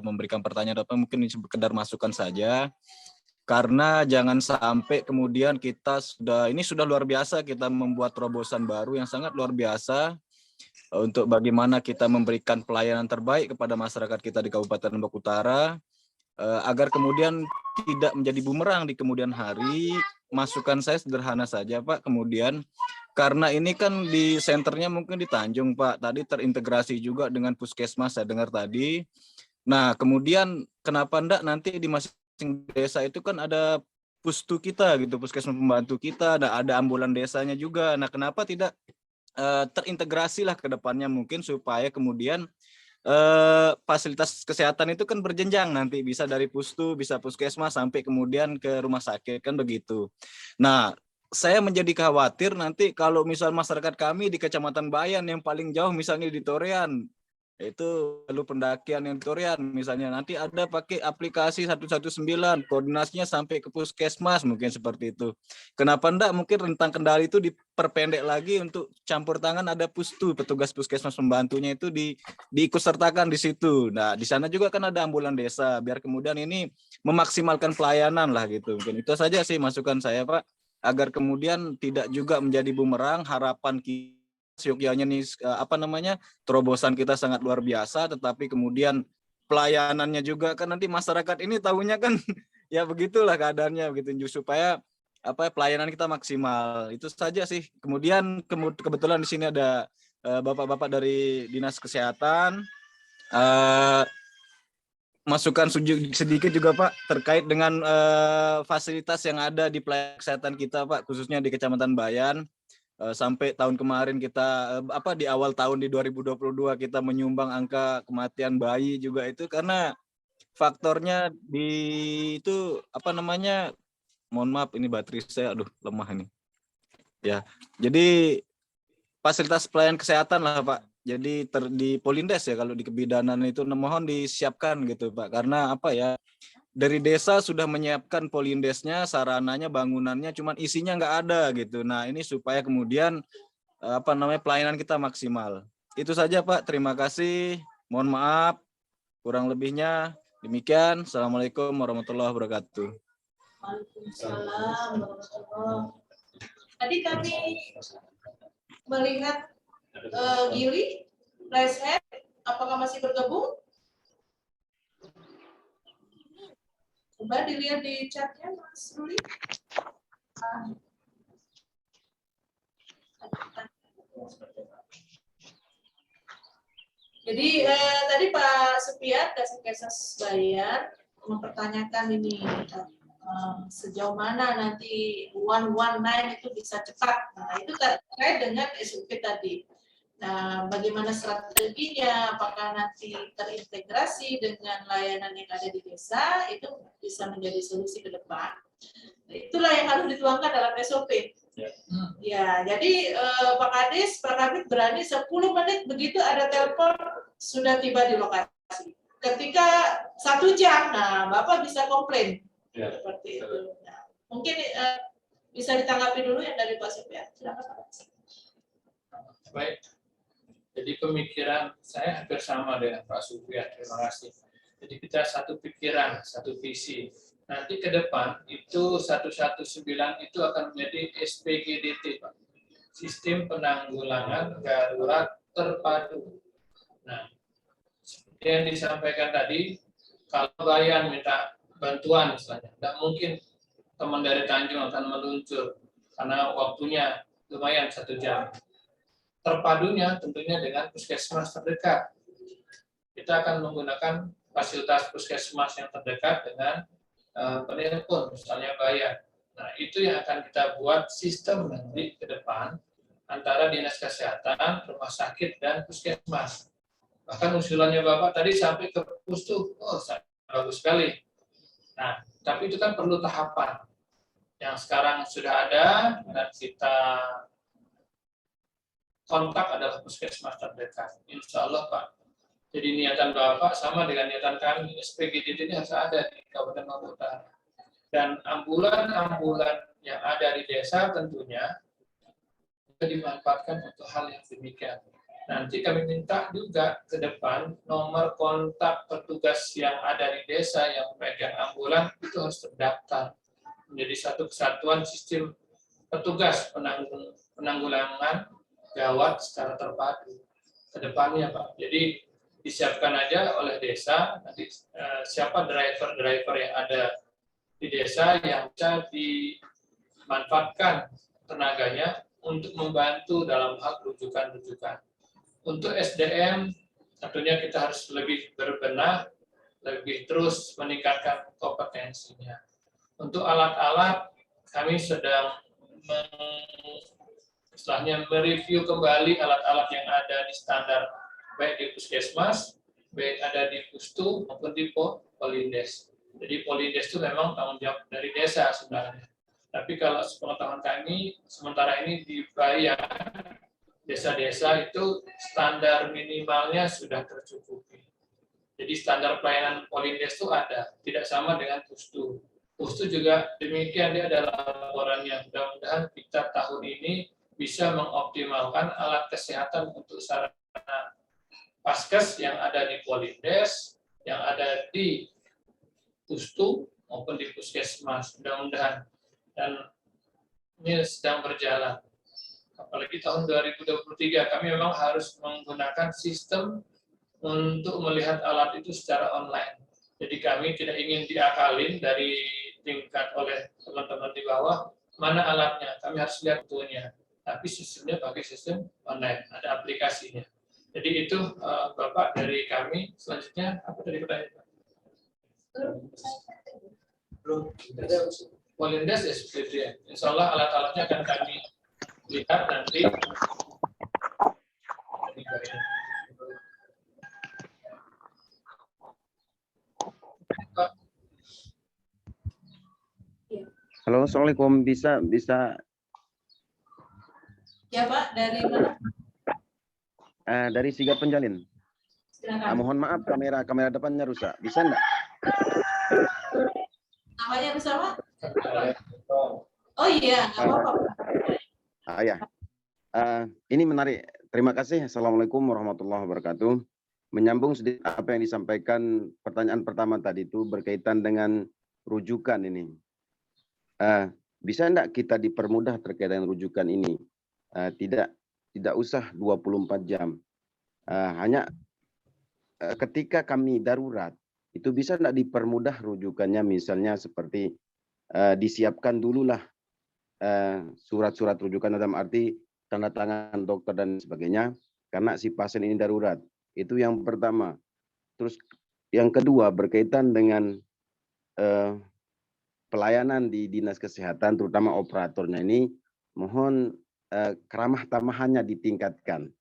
Speaker 6: memberikan pertanyaan apa, mungkin sekedar masukan saja. Karena jangan sampai kemudian kita sudah luar biasa, kita membuat terobosan baru yang sangat luar biasa untuk bagaimana kita memberikan pelayanan terbaik kepada masyarakat kita di Kabupaten Lombok Utara, agar kemudian tidak menjadi bumerang di kemudian hari. Masukan saya sederhana saja, Pak, kemudian karena ini kan di senternya mungkin di Tanjung, Pak, tadi terintegrasi juga dengan puskesmas, saya dengar tadi. Nah, kemudian kenapa enggak nanti di masing-masing desa itu kan ada pustu kita gitu, puskesmas pembantu kita, ada ambulan desanya juga. Nah, kenapa tidak terintegrasi lah ke depannya mungkin supaya kemudian fasilitas kesehatan itu kan berjenjang, nanti bisa dari pustu, bisa puskesmas sampai kemudian ke rumah sakit kan begitu. Nah, saya menjadi khawatir nanti kalau misal masyarakat kami di Kecamatan Bayan yang paling jauh misalnya di Torean, itu lalu pendakian yang Torian misalnya, nanti ada pakai aplikasi 119, koordinasinya sampai ke puskesmas, mungkin seperti itu. Kenapa enggak mungkin rentang kendali itu diperpendek lagi untuk campur tangan, ada pustu, petugas puskesmas pembantunya itu diikut sertakan di situ. Nah, di sana juga kan ada ambulan desa, biar kemudian ini memaksimalkan pelayanan lah gitu. Mungkin itu saja sih masukan saya, Pak, agar kemudian tidak juga menjadi bumerang. Harapan kita Yogyanya nih terobosan kita sangat luar biasa, tetapi kemudian pelayanannya juga kan nanti masyarakat ini tahunya kan ya begitulah keadaannya begitu, supaya pelayanan kita maksimal. Itu saja sih. Kemudian kebetulan di sini ada bapak-bapak dari Dinas Kesehatan, masukan sedikit juga, Pak, terkait dengan fasilitas yang ada di pelayanan kesehatan kita, Pak, khususnya di Kecamatan Bayan. Sampai tahun kemarin kita di awal tahun di 2022 kita menyumbang angka kematian bayi juga itu karena faktornya itu mohon maaf ini baterai saya lemah ini ya. Jadi fasilitas pelayanan kesehatan lah, Pak, jadi di Polindes ya, kalau di kebidanan itu mohon disiapkan gitu, Pak, karena dari desa sudah menyiapkan polindesnya, sarananya, bangunannya, cuman isinya nggak ada gitu. Nah, ini supaya kemudian pelayanan kita maksimal. Itu saja, Pak. Terima kasih. Mohon maaf kurang lebihnya. Demikian. Assalamualaikum warahmatullahi wabarakatuh.
Speaker 1: Waalaikumsalam warahmatullahi. Tadi kami melihat Gili, raise hand, apakah masih bergabung? Coba dilihat di chatnya, Mas Ruli. Jadi tadi Pak Supiat Kasih Bayan mempertanyakan ini sejauh mana nanti 119 itu bisa cepat. Nah, itu terkait dengan SOP tadi. Nah, bagaimana strateginya, apakah nanti terintegrasi dengan layanan yang ada di desa, itu bisa menjadi solusi ke depan. Nah, itulah yang harus dituangkan dalam SOP. Ya, jadi Pak Kadis, Pak Kabit berani 10 menit begitu ada telepon sudah tiba di lokasi. Ketika 1 jam, nah Bapak bisa komplain. Ya, seperti itu. Nah, mungkin bisa ditanggapi dulu yang dari Pak Supiat. Silakan Pak.
Speaker 2: Baik. Jadi pemikiran saya hampir sama dengan Pak Supiat. Terima kasih. Jadi kita satu pikiran, satu visi. Nanti ke depan itu 119 itu akan menjadi SPGDT, Pak. Sistem Penanggulangan Darurat Terpadu. Nah, seperti yang disampaikan tadi, kalau Bayan minta bantuan misalnya, tidak mungkin teman dari Tanjung akan meluncur karena waktunya lumayan 1 jam. Terpadunya tentunya dengan puskesmas terdekat. Kita akan menggunakan fasilitas puskesmas yang terdekat dengan penelpon, misalnya Bayan. Nah, itu yang akan kita buat sistem nanti ke depan antara Dinas Kesehatan, Rumah Sakit, dan puskesmas. Bahkan usulannya Bapak tadi sampai ke pustu, oh bagus sekali. Nah, tapi itu kan perlu tahapan. Yang sekarang sudah ada dan kita kontak adalah puskesmas terdekat. Insya Allah, Pak. Jadi niatan Bapak sama dengan niatan kami. SPGDT ini harus ada di Kabupaten Lombok Utara. Dan ambulan-ambulan yang ada di desa tentunya juga dimanfaatkan untuk hal yang demikian. Nanti kami minta juga ke depan nomor kontak petugas yang ada di desa yang pegang ambulan itu harus terdaftar menjadi satu kesatuan sistem petugas penanggulangan gawat secara terpadu ke depannya, Pak. Jadi disiapkan aja oleh desa nanti siapa driver-driver yang ada di desa yang bisa dimanfaatkan tenaganya untuk membantu dalam hal rujukan-rujukan. Untuk SDM, tentunya kita harus lebih berbenah, lebih terus meningkatkan kompetensinya. Untuk alat-alat, kami sedang mereview kembali alat-alat yang ada di standar, baik di puskesmas, baik ada di pustu, maupun di Polindes. Jadi Polindes itu memang tanggung jawab dari desa sebenarnya. Tapi kalau sepengetahuan kami, sementara ini di Bayan, desa-desa itu standar minimalnya sudah tercukupi. Jadi standar pelayanan Polindes itu ada, tidak sama dengan pustu. Pustu juga demikian, dia ada laporannya. Mudah-mudahan kita tahun ini bisa mengoptimalkan alat kesehatan untuk sarana paskes yang ada di Polindes, yang ada di pustu maupun di puskesmas. Mudah-mudahan, dan ini sedang berjalan. Apalagi tahun 2023 kami memang harus menggunakan sistem untuk melihat alat itu secara online. Jadi kami tidak ingin diakalin dari tingkat oleh teman-teman di bawah mana alatnya. Kami harus lihat fotonya. Tapi sistemnya pakai sistem online, ada aplikasinya. Jadi itu Bapak dari kami. Selanjutnya apa tadi pertanyaan? Belum. Polindes SPG. Insya Allah alat-alatnya akan kami lihat nanti.
Speaker 7: Halo, assalamualaikum. Bisa.
Speaker 1: Ya Pak, dari mana?
Speaker 7: Dari Sigap Penjalin.
Speaker 1: Silakan.
Speaker 7: Mohon maaf kamera depannya rusak. Bisa enggak?
Speaker 1: Namanya bersama? Oh iya, nggak apa-apa.
Speaker 7: Ya. Ini menarik. Terima kasih. Assalamualaikum warahmatullahi wabarakatuh. Menyambung sedikit apa yang disampaikan pertanyaan pertama tadi itu berkaitan dengan rujukan ini. Bisa enggak kita dipermudah terkait dengan rujukan ini? Tidak usah 24 jam. Hanya ketika kami darurat, itu bisa enggak dipermudah rujukannya, misalnya seperti disiapkan dululah surat-surat rujukan dalam arti tanda tangan dokter dan sebagainya, karena si pasien ini darurat. Itu yang pertama. Terus yang kedua berkaitan dengan pelayanan di dinas kesehatan, terutama operatornya ini, mohon keramah tamahannya ditingkatkan.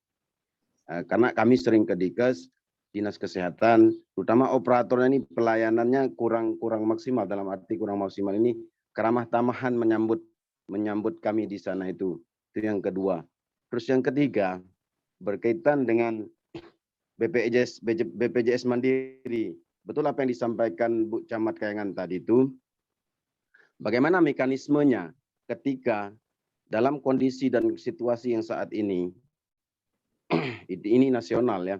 Speaker 7: Karena kami sering ke Dikes, dinas kesehatan, terutama operatornya ini pelayanannya kurang maksimal, dalam arti kurang maksimal ini keramah tamahan menyambut kami di sana itu yang kedua. Terus yang ketiga berkaitan dengan BPJS Mandiri. Betul apa yang disampaikan Bu Camat Kayangan tadi itu. Bagaimana mekanismenya ketika dalam kondisi dan situasi yang saat ini nasional ya.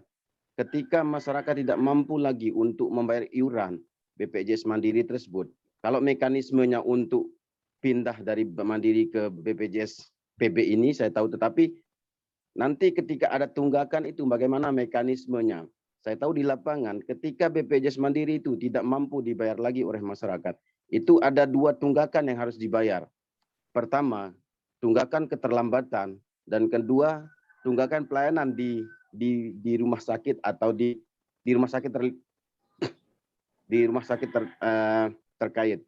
Speaker 7: Ketika masyarakat tidak mampu lagi untuk membayar iuran BPJS Mandiri tersebut, kalau mekanismenya untuk pindah dari Mandiri ke BPJS PB ini saya tahu, tetapi nanti ketika ada tunggakan itu bagaimana mekanismenya? Saya tahu di lapangan ketika BPJS Mandiri itu tidak mampu dibayar lagi oleh masyarakat, itu ada 2 tunggakan yang harus dibayar. Pertama, tunggakan keterlambatan, dan kedua, tunggakan pelayanan di rumah sakit atau di rumah sakit terkait.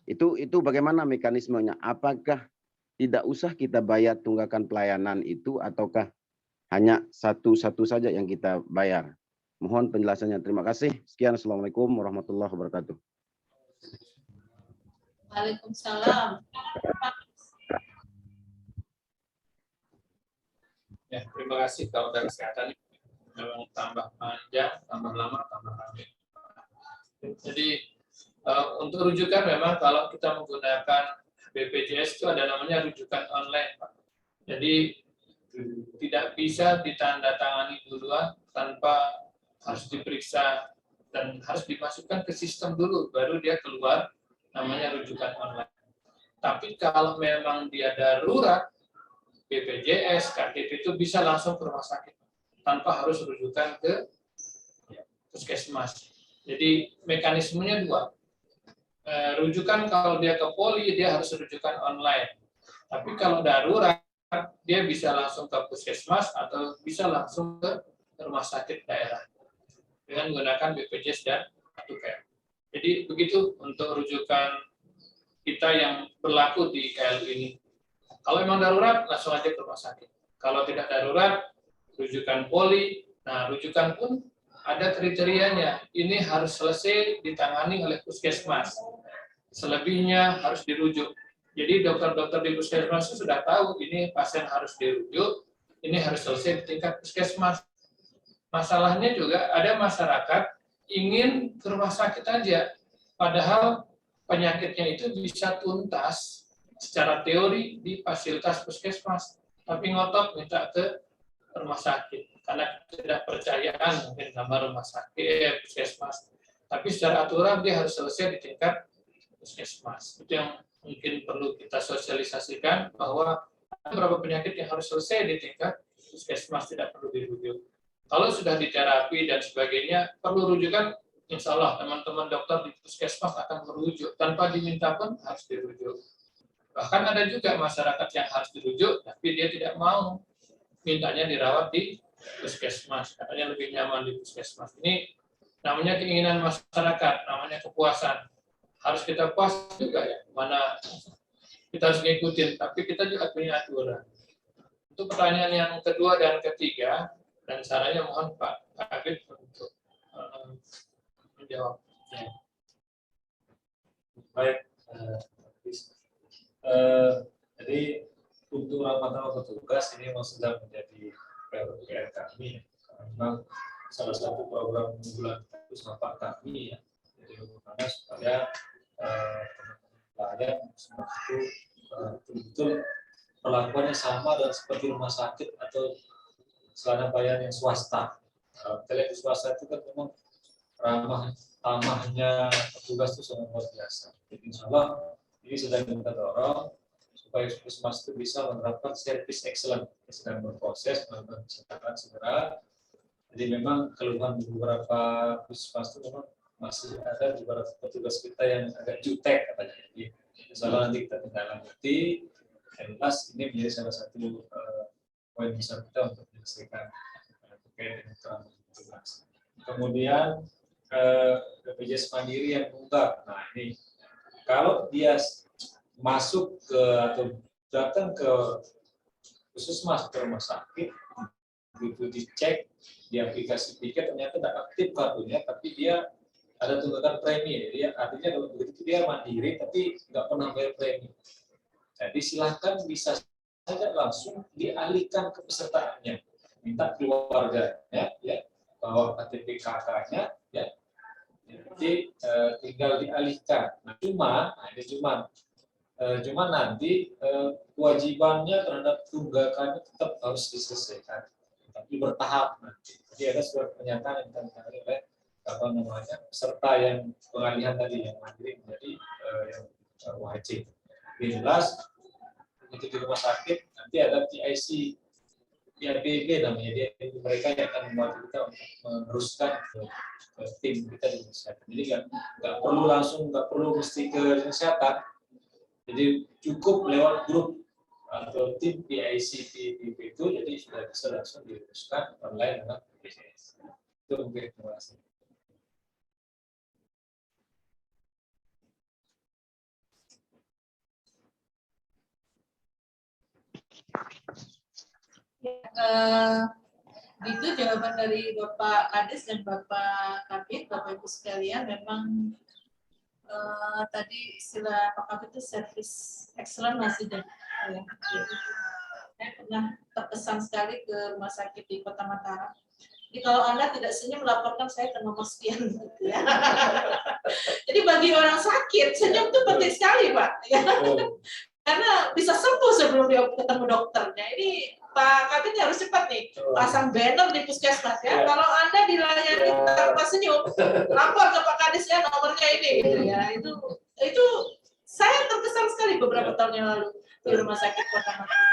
Speaker 7: Itu bagaimana mekanismenya? Apakah tidak usah kita bayar tunggakan pelayanan itu ataukah hanya satu-satu saja yang kita bayar? Mohon penjelasannya. Terima kasih. Sekian. Assalamualaikum warahmatullahi wabarakatuh.
Speaker 1: Waalaikumsalam.
Speaker 2: Ya, terima kasih. Kalau dari kesehatan memang tambah panjang, tambah lama, tambah ramai. Jadi untuk rujukan memang kalau kita menggunakan BPJS itu ada namanya rujukan online, Pak. Jadi tidak bisa ditandatangani duluan tanpa harus diperiksa dan harus dimasukkan ke sistem dulu, baru dia keluar namanya rujukan online. Tapi kalau memang dia darurat, BPJS, KTP itu bisa langsung ke rumah sakit tanpa harus rujukan ke puskesmas. Jadi mekanismenya 2. Rujukan kalau dia ke poli, dia harus rujukan online. Tapi kalau darurat, dia bisa langsung ke puskesmas atau bisa langsung ke rumah sakit daerah dengan menggunakan BPJS dan kartu KM. Jadi begitu untuk rujukan kita yang berlaku di KLU ini. Kalau memang darurat, langsung aja ke rumah sakit. Kalau tidak darurat, rujukan poli. Nah, rujukan pun ada kriterianya. Ini harus selesai ditangani oleh puskesmas. Selebihnya harus dirujuk. Jadi dokter-dokter di puskesmas itu sudah tahu ini pasien harus dirujuk, ini harus selesai di tingkat puskesmas. Masalahnya juga ada masyarakat ingin ke rumah sakit aja, padahal penyakitnya itu bisa tuntas secara teori di fasilitas puskesmas, tapi ngotot minta ke rumah sakit karena tidak percayaan mungkin sama rumah sakit puskesmas. Tapi secara aturan dia harus selesai di tingkat puskesmas. Itu yang mungkin perlu kita sosialisasikan bahwa ada beberapa penyakit yang harus selesai di tingkat puskesmas, tidak perlu dirujuk. Kalau sudah diterapi dan sebagainya perlu rujukan, insya Allah teman-teman dokter di puskesmas akan merujuk tanpa diminta pun harus dirujuk. Bahkan ada juga masyarakat yang harus dirujuk, tapi dia tidak mau, mintanya dirawat di puskesmas, katanya lebih nyaman di puskesmas. Ini namanya keinginan masyarakat, namanya kepuasan. Harus kita puas juga ya, mana kita harus ngikutin, tapi kita juga punya aturan. Untuk pertanyaan yang kedua dan ketiga, dan sarannya mohon Pak Habib untuk menjawab.
Speaker 3: Baik, jadi untuk rapat-rapat petugas ini memang sudah menjadi PR kami. Memang salah satu program unggulan itu sama kami ya. Jadi bagaimana supaya rakyat semua itu betul-betul perlakuannya sama dan seperti rumah sakit atau selana bayar yang swasta. Kalau swasta itu kan memang ramahnya petugas itu sangat luar biasa. Jadi insya Allah ini sedang kita dorong supaya puskesmas itu bisa menerapkan service excellent, sedang berproses melakukan kesempatan segera. Jadi memang keluhan beberapa puskesmas itu memang masih ada beberapa petugas kita yang agak jutek katanya. Jadi insya Allah nanti kita tindak lanjuti. Yang jelas ini menjadi salah satu poin besar kita untuk menyelesaikan terkait dengan keterangan petugas. Kemudian BPJS Mandiri yang unggah. Nah ini kalau dia masuk ke atau datang ke puskesmas ke rumah sakit, begitu dicek di aplikasi tiket ternyata tidak aktif kartunya, tapi dia ada tunggakan premi. Jadi artinya kalau begitu dia mandiri tapi nggak pernah bayar premi. Jadi silahkan bisa saja langsung dialihkan ke pesertaannya, minta keluarganya ya bawa KTP kakaknya ya. Jadi tinggal dialihkan. Nah, cuma nanti kewajibannya terhadap tunggakannya tetap harus diselesaikan, tapi bertahap nanti. Jadi ada surat pernyataan yang ditangani oleh peserta yang pengalihan tadi yang mandiri menjadi yang wajib. Jelas begitu di rumah sakit nanti ada PIC, PIPB namanya, dia mereka yang akan membantu kita untuk meneruskan ke tim kita di kesehatan. Jadi nggak perlu mesti ke kesehatan. Jadi cukup lewat grup atau tim PIC PIPB itu, jadi sudah bisa langsung diteruskan online dengan BPJS. Itu mungkin. Terima kasih.
Speaker 1: Itu jawaban dari Bapak Kades dan Bapak Kabit, Bapak Ibu sekalian, memang tadi istilah Pak Kabit itu service excellent masih dan saya pernah terkesan sekali ke rumah sakit di Kota Mataram. Jadi kalau Anda tidak senyum, laporkan saya ke nomor sekian. Gitu ya. Jadi bagi orang sakit, senyum itu penting sekali, Pak. Ya. Karena bisa sembuh sebelum dia ketemu dokternya. Ini Pak Kabit harus cepat nih, pasang banner di puskesmas ya. Kalau Anda dilayani tanpa senyum, lapor ke Pak Kadesnya nomornya ini gitu ya. Itu saya terkesan sekali beberapa tahun yang lalu di rumah sakit Kota Mataram.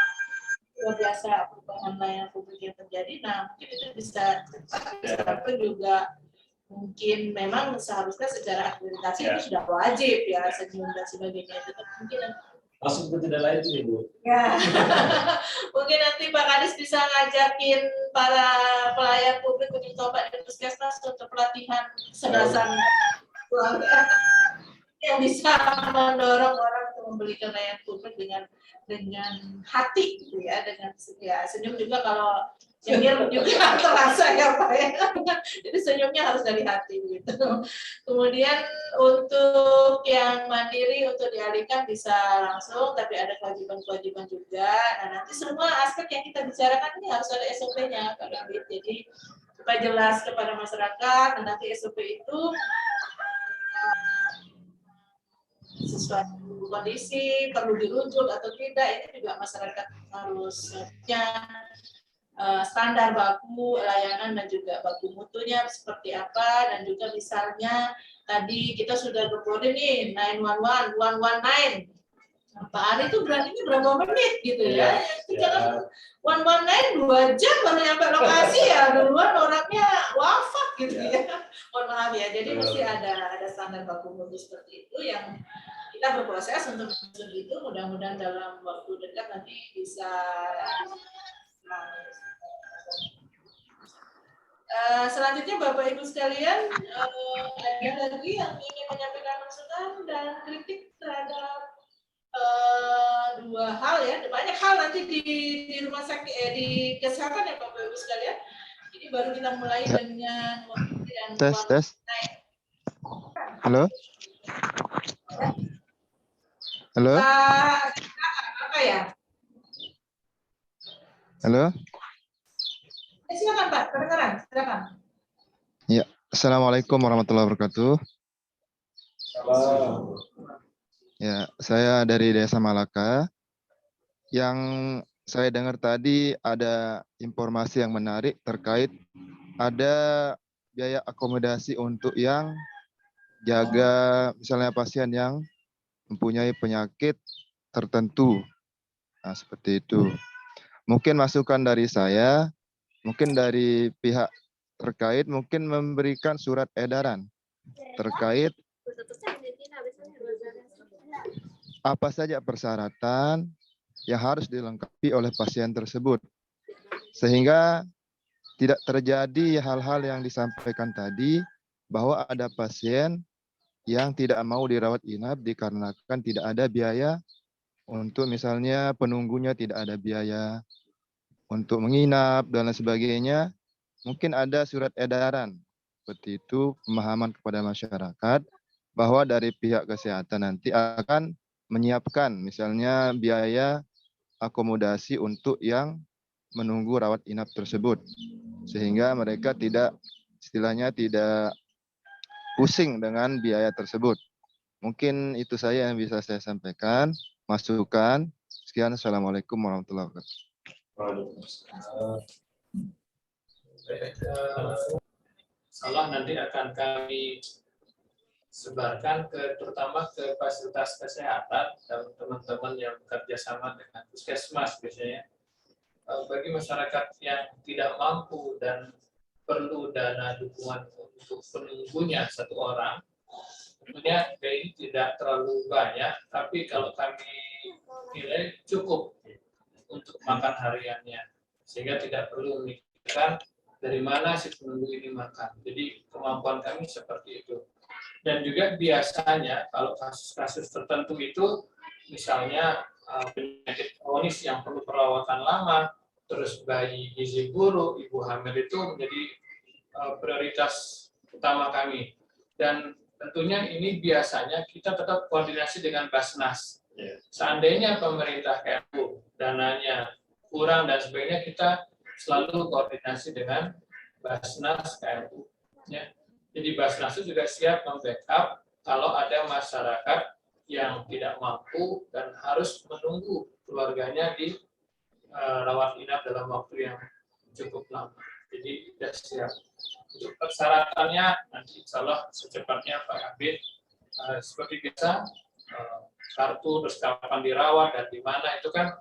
Speaker 1: Luar biasa perubahan layanan publik yang terjadi. Nah, mungkin itu bisa cepat, juga mungkin memang seharusnya secara akreditasi itu sudah wajib ya, senyum dan sebagainya. Itu mungkin
Speaker 3: langsung ke tidak lain itu, Bu.
Speaker 1: Ya. Mungkin nanti Pak Kadis bisa ngajakin para pelayan publik uji coba di puskesmas untuk pelatihan kecerdasan keluarga yang bisa mendorong orang untuk memberikan layanan publik dengan hati gitu ya, dengan ya, senyum juga. Kalau nyengir juga terasa ya Pak ya. Jadi senyumnya harus dari hati gitu. Kemudian untuk yang mandiri untuk dialihkan bisa langsung, tapi ada kewajiban-kewajiban juga. Nah, nanti semua aspek yang kita bicarakan ini harus ada SOP-nya Pak Kabit. Jadi supaya jelas kepada masyarakat, dan nanti SOP itu sesuatu kondisi perlu dirujuk atau tidak, ini juga masyarakat harus punya standar baku layanan dan juga baku mutunya seperti apa. Dan juga misalnya tadi kita sudah berkode nih 911, 119. Pak Ali itu berarti berapa menit gitu ya? Jangan 119 2 jam baru nyampe lokasi ya, duluan orangnya wafat gitu ya. Mohon maaf ya. Jadi mesti ada standar baku mutu seperti itu yang kita berproses untuk itu. Mudah-mudahan dalam waktu dekat nanti bisa. Selanjutnya Bapak Ibu sekalian, ada lagi yang ingin menyampaikan masukan dan kritik terhadap dua hal ya, banyak hal nanti di rumah sakit di kesehatan ya Bapak Ibu sekalian. Ini baru kita mulai dengan
Speaker 8: tes. Halo. Halo.
Speaker 1: Apa ya?
Speaker 8: Halo.
Speaker 1: Silakan Pak, kedengaran, silakan.
Speaker 8: Ya, Assalamualaikum warahmatullahi wabarakatuh. Ya, saya dari Desa Malaka. Yang saya dengar tadi ada informasi yang menarik terkait ada biaya akomodasi untuk yang jaga misalnya pasien yang mempunyai penyakit tertentu. Nah, seperti itu. Mungkin masukan dari saya, mungkin dari pihak terkait mungkin memberikan surat edaran terkait apa saja persyaratan yang harus dilengkapi oleh pasien tersebut, sehingga tidak terjadi hal-hal yang disampaikan tadi, bahwa ada pasien yang tidak mau dirawat inap dikarenakan tidak ada biaya untuk misalnya penunggunya, tidak ada biaya untuk menginap dan lain sebagainya. Mungkin ada surat edaran seperti itu, pemahaman kepada masyarakat bahwa dari pihak kesehatan nanti akan menyiapkan misalnya biaya akomodasi untuk yang menunggu rawat inap tersebut, sehingga mereka tidak, istilahnya tidak pusing dengan biaya tersebut. Mungkin itu saja yang bisa saya sampaikan, masukan. Sekian, Assalamualaikum warahmatullahi wabarakatuh.
Speaker 2: Insyaallah nanti akan kami sebarkan terutama ke fasilitas kesehatan dan teman-teman yang bekerja sama dengan puskesmas biasanya. Bagi masyarakat yang tidak mampu dan perlu dana dukungan untuk penunggunya satu orang, tentunya ini tidak terlalu banyak, tapi kalau kami nilai cukup untuk makan hariannya, sehingga tidak perlu memikirkan dari mana si penunggu ini makan. Jadi kemampuan kami seperti itu. Dan juga biasanya kalau kasus-kasus tertentu itu, misalnya penyakit kronis yang perlu perawatan lama, terus bayi gizi buruk, ibu hamil itu menjadi prioritas utama kami. Dan tentunya ini biasanya kita tetap koordinasi dengan Basnas. Seandainya pemerintah KMU dananya kurang dan sebagainya, kita selalu koordinasi dengan Basnas KMU. Ya. Jadi Basnas itu juga siap membackup kalau ada masyarakat yang tidak mampu dan harus menunggu keluarganya di rawat inap dalam waktu yang cukup lama. Jadi sudah siap. Untuk persyaratannya nanti insya Allah secepatnya Pak Kabid seperti biasa kartu terus kapan dirawat dan di mana itu kan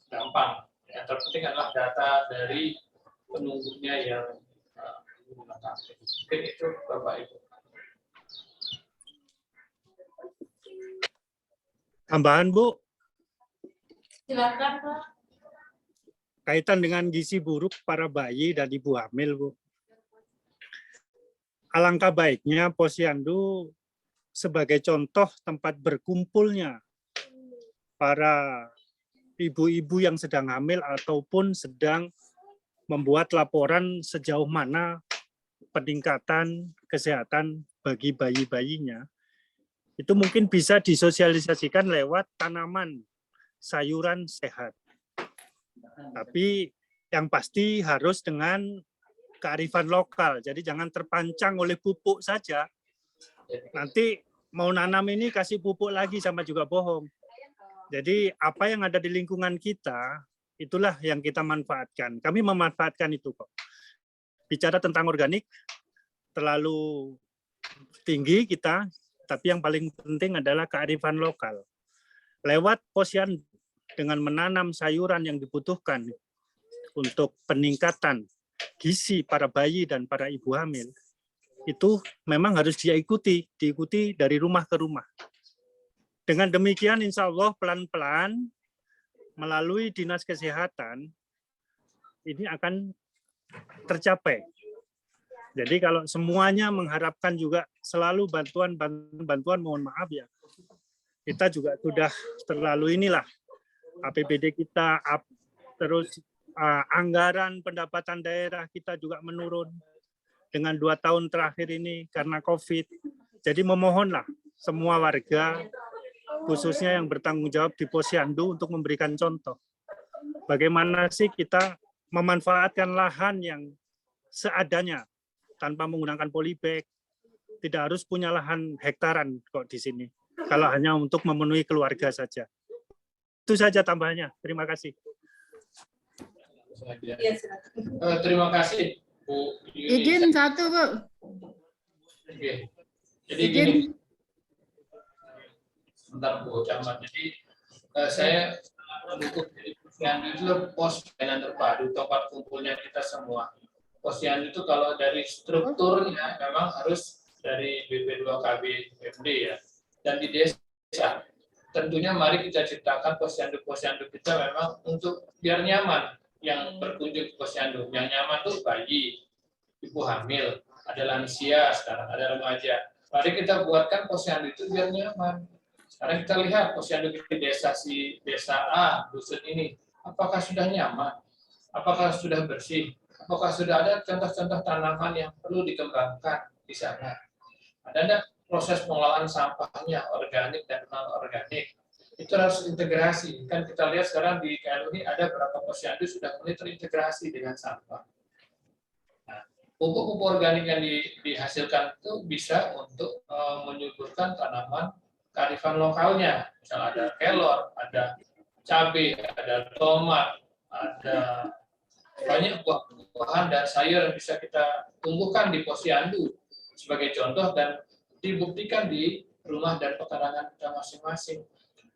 Speaker 2: gampang. Yang terpenting adalah data dari penunggunya yang menggunakan. Mungkin itu Bapak Ibu.
Speaker 4: Tambahan Bu,
Speaker 1: Silakan Pak.
Speaker 4: kaitan dengan gizi buruk para bayi dan ibu hamil Bu. Alangkah baiknya Posyandu sebagai contoh tempat berkumpulnya para ibu-ibu yang sedang hamil ataupun sedang membuat laporan sejauh mana peningkatan kesehatan bagi bayi-bayinya. Itu mungkin bisa disosialisasikan lewat tanaman sayuran sehat. Tapi yang pasti harus dengan kearifan lokal. Jadi jangan terpancang oleh pupuk saja. Nanti mau nanam ini kasih pupuk lagi sama juga bohong. Jadi apa yang ada di lingkungan kita, itulah yang kita manfaatkan. Kami memanfaatkan itu kok. Bicara tentang organik, terlalu tinggi kita, tapi yang paling penting adalah kearifan lokal. Lewat Posyandu dengan menanam sayuran yang dibutuhkan untuk peningkatan gizi para bayi dan para ibu hamil, itu memang harus diikuti dari rumah ke rumah. Dengan demikian insya Allah pelan-pelan melalui Dinas Kesehatan ini akan tercapai. Jadi kalau semuanya mengharapkan juga selalu bantuan, mohon maaf ya, kita juga sudah terlalu inilah, APBD kita up, terus anggaran pendapatan daerah kita juga menurun dengan 2 tahun terakhir ini karena COVID. Jadi memohonlah semua warga, khususnya yang bertanggung jawab di Posyandu untuk memberikan contoh. Bagaimana sih kita memanfaatkan lahan yang seadanya, tanpa menggunakan polybag, tidak harus punya lahan hektaran kok di sini. Kalau hanya untuk memenuhi keluarga saja. Itu saja tambahannya. Terima kasih.
Speaker 2: Terima kasih Bu Yuni.
Speaker 5: Izin satu Bu.
Speaker 2: Oke. Jadi gini, sebentar Bu Camat. Jadi saya mendukung dari Posyandu itu pos pelayanan terpadu, tempat kumpulnya kita semua. Posyandu itu kalau dari strukturnya memang harus dari BP2KB BPD ya. Dan di desa tentunya mari kita ciptakan posyandu-posyandu kita memang untuk biar nyaman yang berkunjung ke Posyandu. Yang nyaman tuh bayi, ibu hamil, ada lansia sekarang, ada remaja. Mari kita buatkan Posyandu itu biar nyaman. Sekarang kita lihat Posyandu di desa A, dusun ini, apakah sudah nyaman? Apakah sudah bersih? Apakah sudah ada contoh-contoh tanaman yang perlu dikembangkan di sana? Ada enggak proses pengolahan sampahnya, organik dan non-organik? Itu harus integrasi. Kan kita lihat sekarang di KLU ini ada beberapa Posyandu sudah mulai terintegrasi dengan sampah. Nah, pupuk-pupuk organik yang dihasilkan itu bisa untuk menyuburkan tanaman kearifan lokalnya. Misalnya ada kelor, ada cabai, ada tomat, ada banyak buah-buahan dan sayur yang bisa kita tumbuhkan di posyandu sebagai contoh dan dibuktikan di rumah dan pekarangan kita masing-masing.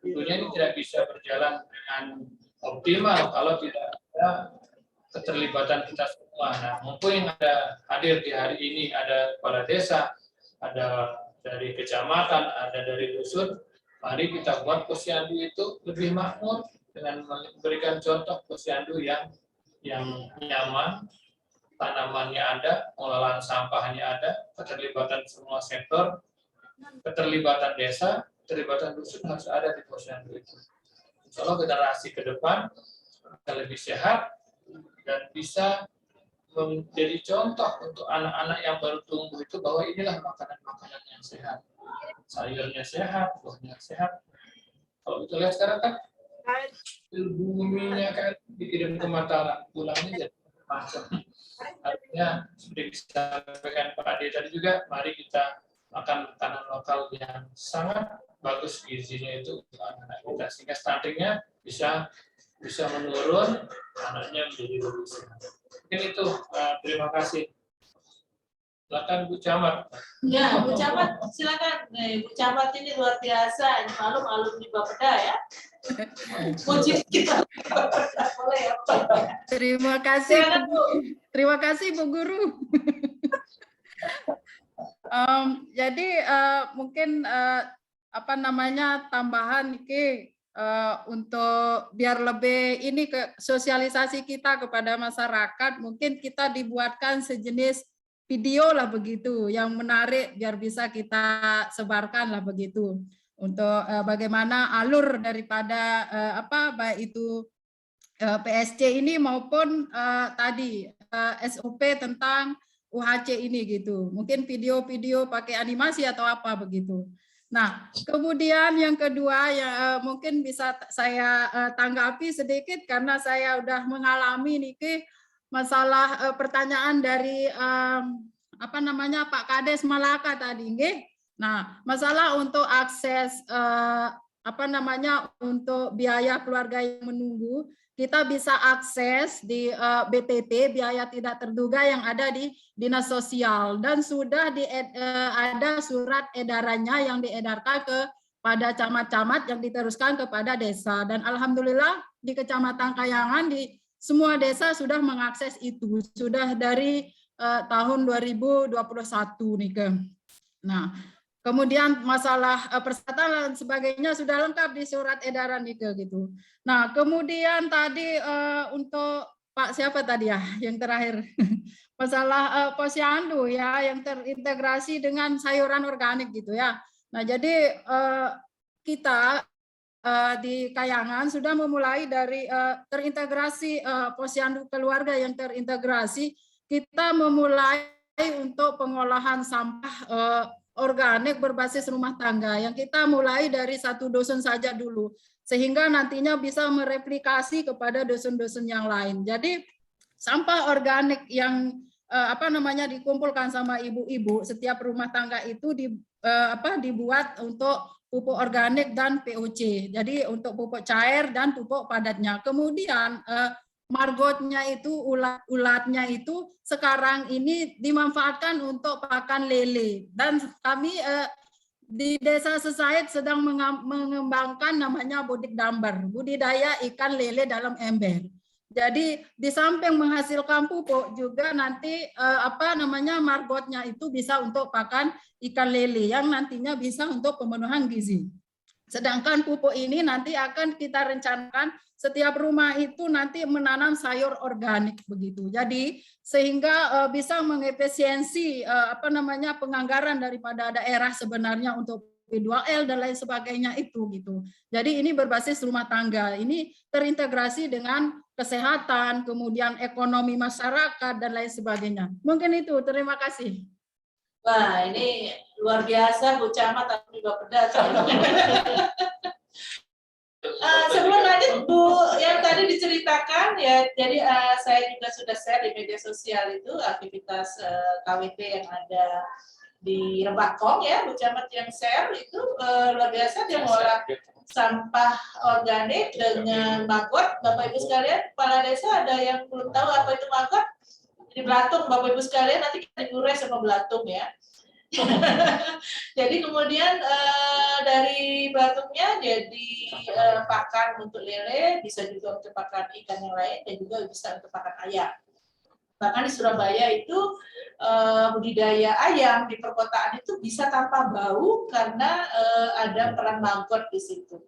Speaker 2: Tentunya ini tidak bisa berjalan dengan optimal kalau tidak ada keterlibatan kita semua. Nah, mumpung yang ada hadir di hari ini, ada kepala desa, ada dari kecamatan, ada dari dusun, mari kita buat posyandu itu lebih makmur dengan memberikan contoh posyandu yang nyaman, tanamannya ada, pengelolaan sampahnya ada, keterlibatan semua sektor, keterlibatan desa, keterlibatan dusun harus ada di posyandu itu. Insya Allah generasi ke depan akan lebih sehat dan bisa menjadi contoh untuk anak-anak yang baru tumbuh itu bahwa inilah makanan-makanan yang sehat, sayurnya sehat, buahnya sehat. Kalau kita lihat sekarang kan buminya kan dikirim ke Mataram, pulangnya jadi macam. Artinya seperti disampaikan Pak Ade tadi juga, mari kita makan makanan lokal yang sangat bagus gizinya itu untuk anak-anak kita, sehingga stuntingnya bisa menurun, anaknya menjadi lebih sehat. Mungkin itu, terima kasih. Silakan Bu Camat.
Speaker 1: Ya, Bu Camat, silakan. Bu Camat ini luar biasa, ini alumni Bapeda ya. Puji kita. Boleh ya.
Speaker 5: Terima kasih.
Speaker 1: Silakan, Bu.
Speaker 5: Terima kasih Bu Guru. Jadi mungkin apa namanya tambahan ini untuk biar lebih ini ke sosialisasi kita kepada masyarakat, mungkin kita dibuatkan sejenis video lah begitu yang menarik biar bisa kita sebarkan lah begitu untuk bagaimana alur daripada apa baik itu PSC ini maupun tadi SOP tentang UHC ini gitu. Mungkin video-video pakai animasi atau apa begitu. Nah, kemudian yang kedua yang mungkin bisa saya tanggapi sedikit karena saya udah mengalami niki masalah pertanyaan dari apa namanya Pak Kades Malaka tadi, nggih. Nah, masalah untuk akses apa namanya untuk biaya keluarga yang menunggu, kita bisa akses di BTT biaya tidak terduga yang ada di Dinas Sosial dan sudah ada surat edarannya yang diedarkan kepada camat-camat yang diteruskan kepada desa dan alhamdulillah di Kecamatan Kayangan di semua desa sudah mengakses itu sudah dari tahun 2021 nih ke. Nah, kemudian masalah persyaratan dan sebagainya sudah lengkap di surat edaran itu gitu. Nah, kemudian tadi untuk Pak siapa tadi ya yang terakhir masalah posyandu ya yang terintegrasi dengan sayuran organik gitu ya. Nah, jadi kita di Kayangan sudah memulai dari terintegrasi posyandu keluarga yang terintegrasi, kita memulai untuk pengolahan sampah organik berbasis rumah tangga yang kita mulai dari satu dusun saja dulu sehingga nantinya bisa mereplikasi kepada dusun-dusun yang lain. Jadi sampah organik yang apa namanya dikumpulkan sama ibu-ibu setiap rumah tangga itu dibuat untuk pupuk organik dan POC. Jadi untuk pupuk cair dan pupuk padatnya. Kemudian margotnya itu ulatnya itu sekarang ini dimanfaatkan untuk pakan lele dan kami di Desa Sesait sedang mengembangkan namanya Bodik Dambar, budidaya ikan lele dalam ember. Jadi di samping menghasilkan pupuk juga nanti apa namanya margotnya itu bisa untuk pakan ikan lele yang nantinya bisa untuk pemenuhan gizi. Sedangkan pupuk ini nanti akan kita rencanakan setiap rumah itu nanti menanam sayur organik begitu. Jadi sehingga bisa mengefisiensi apa namanya penganggaran daripada daerah sebenarnya untuk P2L dan lain sebagainya itu gitu. Jadi ini berbasis rumah tangga. Ini terintegrasi dengan kesehatan, kemudian ekonomi masyarakat dan lain sebagainya. Mungkin itu. Terima kasih.
Speaker 1: Wah, ini luar biasa Bu Camat atau juga pedas. Sebelum lanjut Bu, yang tadi diceritakan ya, jadi saya juga sudah share di media sosial itu aktivitas KWP yang ada di Rebakong ya, Bu Camat yang share itu luar biasa, dia mengolah sampah organik dengan maggot. Bapak Ibu sekalian, kepala desa ada yang belum tahu apa itu maggot? Di belatung, Bapak Ibu sekalian, nanti kita digulai sama belatung ya. Jadi kemudian dari belatungnya jadi pakan untuk lele, bisa juga untuk pakan ikan yang lain, dan juga bisa untuk pakan ayam. Bahkan di Surabaya itu budidaya ayam di perkotaan itu bisa tanpa bau karena ada peran maggot di situ.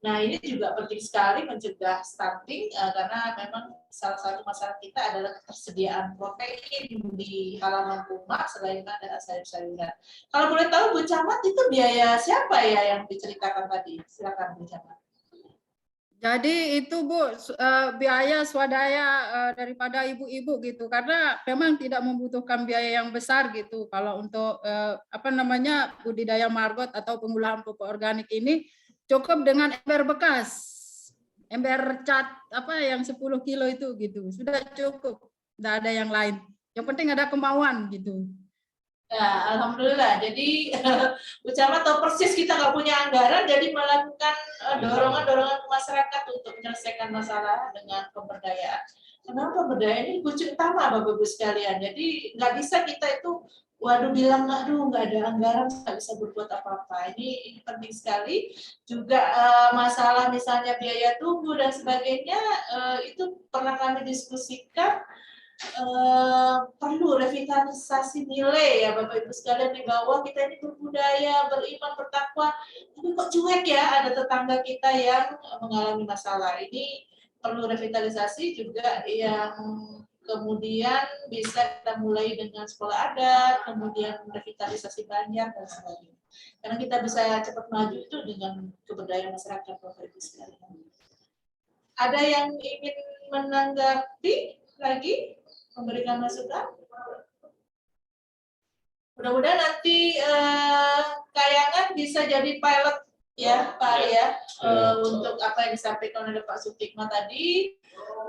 Speaker 1: Nah, ini juga penting sekali mencegah stunting karena memang salah satu masalah kita adalah ketersediaan protein di halaman rumah selain ada sayur-sayuran. Kalau boleh tahu Bu Camat itu biaya siapa ya yang diceritakan tadi? Silakan Bu Camat.
Speaker 5: Jadi itu Bu biaya swadaya daripada ibu-ibu gitu, karena memang tidak membutuhkan biaya yang besar gitu kalau untuk budidaya maggot atau pengolahan pupuk organik ini. Cukup dengan ember bekas, ember cat yang 10 kilo itu gitu, sudah cukup, tidak ada yang lain. Yang penting ada kemauan gitu.
Speaker 1: Ya, alhamdulillah. Jadi Bu Camat tahu persis kita nggak punya anggaran, jadi melakukan dorongan-dorongan ke masyarakat untuk menyelesaikan masalah dengan pemberdayaan. Karena pemberdayaan ini kunci utama Bapak Ibu sekalian. Jadi nggak bisa kita itu bilang aduh nggak ada anggaran, nggak bisa berbuat apa-apa. Ini penting sekali. Juga masalah misalnya biaya tumbuh dan sebagainya itu pernah kami diskusikan. Perlu revitalisasi nilai ya Bapak Ibu sekalian, di bawah kita ini berbudaya, beriman, bertakwa, tapi kok cuek ya, ada tetangga kita yang mengalami masalah. Ini perlu revitalisasi juga yang kemudian bisa kita mulai dengan sekolah adat, kemudian revitalisasi banyak dan sebagainya. Karena kita bisa cepat maju itu dengan kebudayaan masyarakat Bapak Ibu sekalian. Ada yang ingin menanggapi lagi? Memberikan masukan. Mudah-mudahan nanti kayangan bisa jadi pilot ya Pak Arya untuk apa yang disampaikan oleh Pak Sutikma tadi.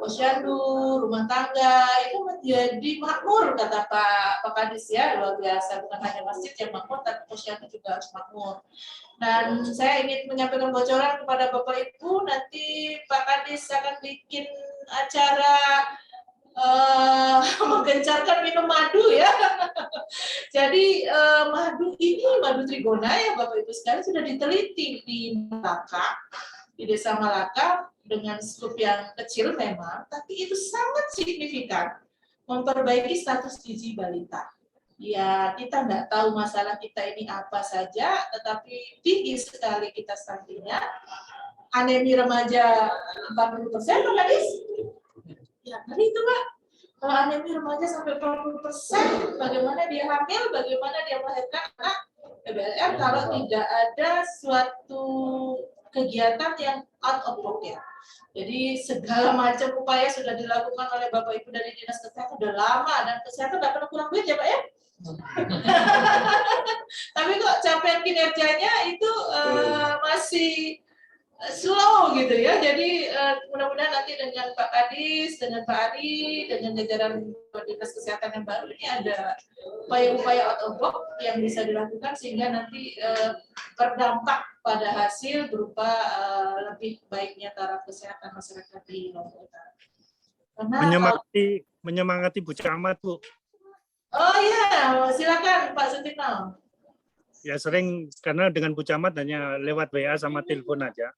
Speaker 1: Posyandu, rumah tangga itu menjadi makmur kata Pak Kadis ya, luar biasa, bukan hanya masjid yang makmur tapi posyandu juga harus makmur. Dan saya ingin menyampaikan bocoran kepada Bapak Ibu, nanti Pak Kadis akan bikin acara menggencarkan minum madu ya. Jadi madu ini, madu trigona ya Bapak Ibu sekalian sudah diteliti di Malaka, di Desa Malaka dengan skup yang kecil memang, tapi itu sangat signifikan memperbaiki status gizi balita. Ya kita nggak tahu masalah kita ini apa saja, tetapi tinggi sekali kita stuntingnya. Anemi remaja 40%, Pak Kadis? Ya, tadi itu Pak, kalau anemi remaja sampai 40%, bagaimana dia hamil, bagaimana dia melahirkan anak PBLR kalau tidak ada suatu kegiatan yang out of pocket. Jadi segala macam upaya sudah dilakukan oleh Bapak Ibu dari Dinas Kesehatan sudah lama, dan kesehatan tidak pernah kurang duit ya Pak ya? Tapi kok capaian kinerjanya itu masih slow gitu ya. Jadi mudah-mudahan nanti dengan Pak Kadis, dengan Pak Ari, dengan jajaran Dinas Kesehatan yang baru ini ada upaya-upaya out of box yang bisa dilakukan sehingga nanti berdampak pada hasil berupa lebih baiknya taraf kesehatan masyarakat di Lombok Utara.
Speaker 4: Menyemangati Bu Camat, Bu.
Speaker 1: Oh iya, silakan Pak Sutikno.
Speaker 4: Ya sering, karena dengan Bu Camat hanya lewat WA sama telepon aja.